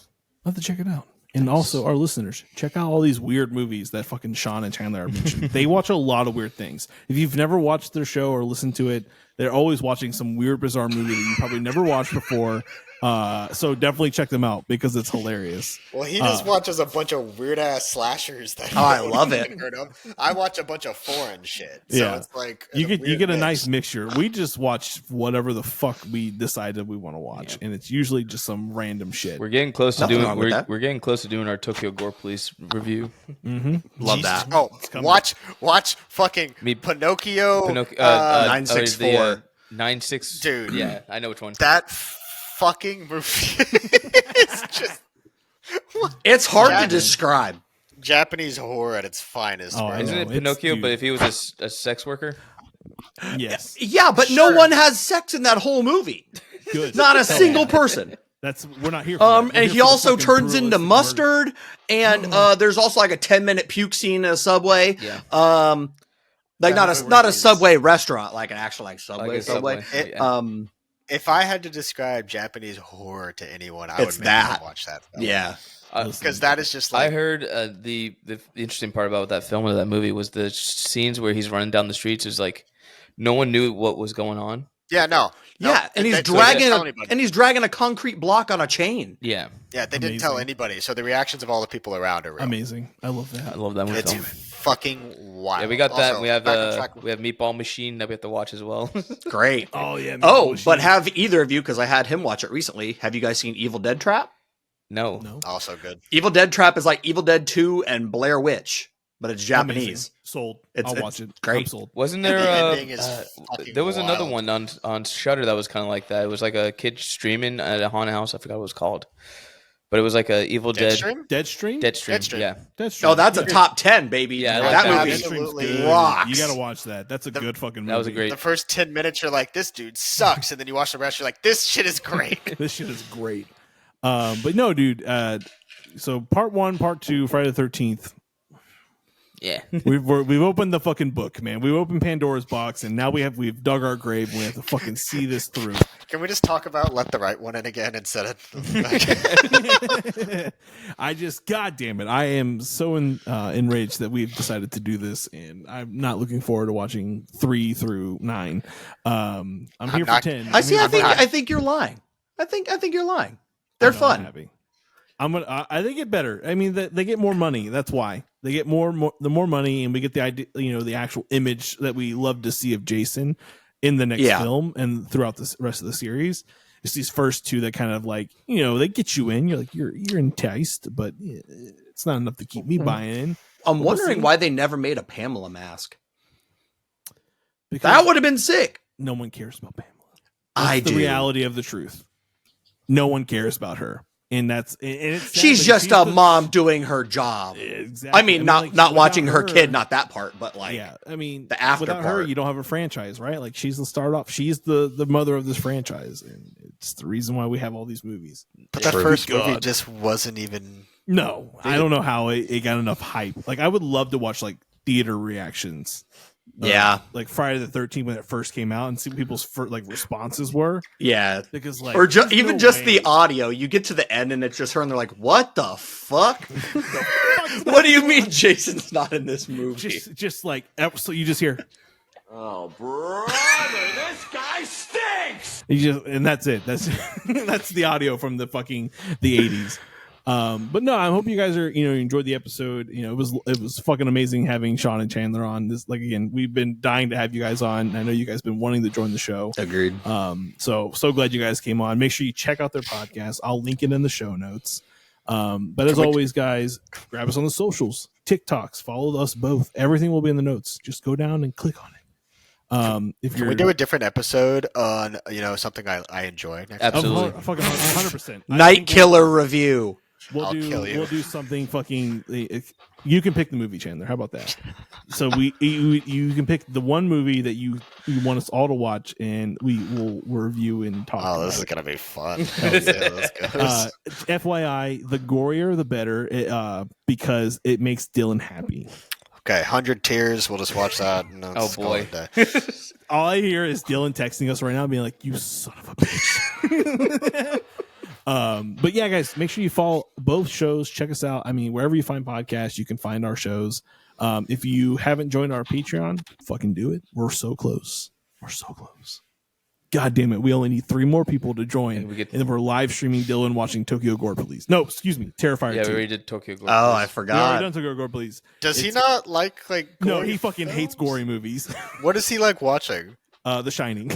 I'll have to check it out. And also, our listeners, check out all these weird movies that fucking Sean and Chandler are mentioning. They watch a lot of weird things. If you've never watched their show or listened to it, they're always watching some weird, bizarre movie that you probably never watched before. So definitely check them out because it's hilarious. Well, he just watches a bunch of weird ass slashers that Oh, I no love one it. even heard of. I watch a bunch of foreign shit. So Yeah. it's like You a get weird a mix. nice mixture. We just watch whatever the fuck we decided we want to watch, and it's usually just some random shit. We're getting close to Nothing doing. wrong with that. We're getting close to doing our Tokyo Gore Police review. Love that. Oh, coming. watch fucking Me- Pinocchio. Pinocchio, 964. 9-6. Dude. Yeah, I know which one. That fucking movie is just It's hard Yeah. to describe. Japanese horror at its finest. Oh, bro. I Isn't know, it it's Pinocchio? huge. But if he was a sex worker, Yes, Yeah, but no Sure. one has sex in that whole movie. good. Not a Hell single yeah. person. That's we're not here. For that. We're And here he for the also fucking turns into brutalistic murder. mustard. And there's also like a 10-minute puke scene in a subway. Yeah. Like That not a movie is- Subway restaurant, like an actual like Subway. like a Subway. It- Yeah. If I had to describe Japanese horror to anyone, I It's would make them that. watch that film. Yeah. Because that is just I like heard the interesting part about that film or that movie was the scenes where he's running down the streets. Is like no one knew what was going on. yeah, no, Yeah, and he's they didn't tell dragging a concrete block on a chain. Yeah, yeah, they didn't tell Amazing. anybody. So the reactions of all the people around are real. Amazing. I love I that. love that one It's film. fucking wild. Yeah, we got that. Also, We have back on track. we have Meatball Machine that we have to watch as well. Great. Oh yeah. Oh, Meatball but Machine. have either of you, because I had him watch it recently, have you guys seen Evil Dead Trap? no. no. Also good. Evil Dead Trap is like Evil Dead 2 and Blair Witch, but it's Amazing. Japanese. Sold. It's- I'll watch it's it. great. I'm sold. Wasn't The there? ending is fucking There was another wild. one on Shudder that was kind of like that. It was like a kid streaming at a haunted house. I forgot what it was called, but it was like a Evil Dead Deadstream? Deadstream. Deadstream. Yeah, Deadstream. Oh, that's a top 10, baby. Yeah, I like that that. movie Absolutely. Good. rocks. You gotta watch that. That's a good fucking movie. that was a great. The first 10 minutes, you're like, this dude sucks. And then you watch the rest, you're like, this shit is great. This shit is great. But no, dude. So part 1, part 2, Friday the 13th. Yeah. We've opened the fucking book, man. We've opened Pandora's box, and now we've dug our grave. And we have to fucking see this through. Can we just talk about Let the Right One In again instead of? God damn it! I am so enraged that we've decided to do this, and I'm not looking forward to watching 3 through 9. I'm here for 10. I think you're lying. I think you're lying. They're fun. I they get better. I mean, they get more money. That's why they get more money, and we get the idea. The actual image that we love to see of Jason in the next film and throughout the rest of the series. It's these first 2 that kind of like they get you in. You're like you're enticed, but it's not enough to keep me buying in. I'm wondering why they never made a Pamela mask. Because that would have been sick. No one cares about Pamela. That's the reality of the truth. No one cares about her. And she's just a mom doing her job. Exactly. I mean, not watching her kid, not that part, but like, the after without part. her, you don't have a franchise, right? Like she's the start off. She's the mother of this franchise, and it's the reason why we have all these movies. But that first movie just wasn't even. No, I don't know how it got enough hype. Like I would love to watch like theater reactions. Like Friday the 13th when it first came out, and see what people's responses were. Yeah, because like, or even just the audio. You get to the end and it's just her, and they're like, "What the fuck? What do you mean Jason's not in this movie?" Just like so, you just hear, "Oh brother, this guy stinks." And that's it. That's that's the audio from the 80s. But no, I hope you guys are, enjoyed the episode. It was fucking amazing having Sean and Chandler on this. Like, again, we've been dying to have you guys on. I know you guys been wanting to join the show. Agreed. So glad you guys came on. Make sure you check out their podcast. I'll link it in the show notes. But as always, guys, grab us on the socials, TikToks, follow us both. Everything will be in the notes. Just go down and click on it. Can we do a different episode on, something I enjoy next Absolutely. Fucking 100%. Night Killer review. We'll do something fucking. You can pick the movie, Chandler. How about that? So you can pick the one movie that you want us all to watch, and we will review and talk. Oh, this is gonna be fun. FYI, the gorier the better, because it makes Dylan happy. Okay, 100 Tears. We'll just watch that. Oh boy! All I hear is Dylan texting us right now, being like, "You son of a bitch." But yeah, guys, make sure you follow both shows. Check us out. I mean, wherever you find podcasts, you can find our shows. If you haven't joined our Patreon, fucking do it. We're so close. God damn it. We only need 3 more people to join. And then we're live streaming Dylan watching Tokyo Gore Police. No, excuse me. Terrifier 2. Yeah, we already did Tokyo Gore. Oh, I We forgot. already done Tokyo Gore Police. Does he not like No, gory he fucking films? hates gory movies. What is he like watching? The Shining.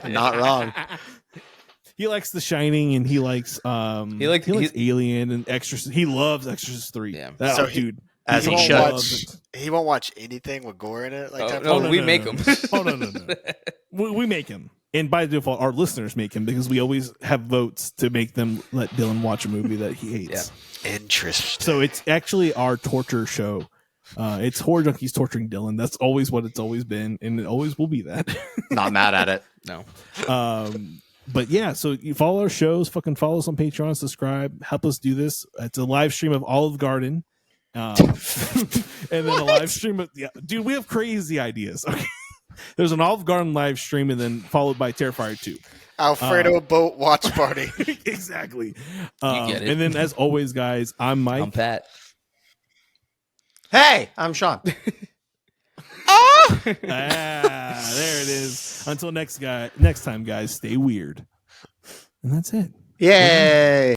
Not wrong. He likes The Shining, and he likes Alien and Exorcist. He loves Exorcist 3. Yeah. So dude. As he won't should. watch- He won't watch anything with gore in it. We make him. Oh, no. We make him. And by default, our listeners make him, because we always have votes to make them let Dylan watch a movie that he hates. Yeah. Interesting. So it's actually our torture show. It's Horror Junkies torturing Dylan. That's always what it's always been, and it always will be that. Not mad at it. No. But yeah, so you follow our shows, fucking follow us on Patreon, subscribe, help us do this. It's a live stream of Olive Garden. And then a live stream of, dude, we have crazy ideas. Okay. There's an Olive Garden live stream, and then followed by Terrifier 2. Alfredo boat watch party. Exactly. You get it. And then, as always, guys, I'm Mike. I'm Pat. Hey, I'm Sean. There it is. Until next time, guys, stay weird. And that's it. Yay.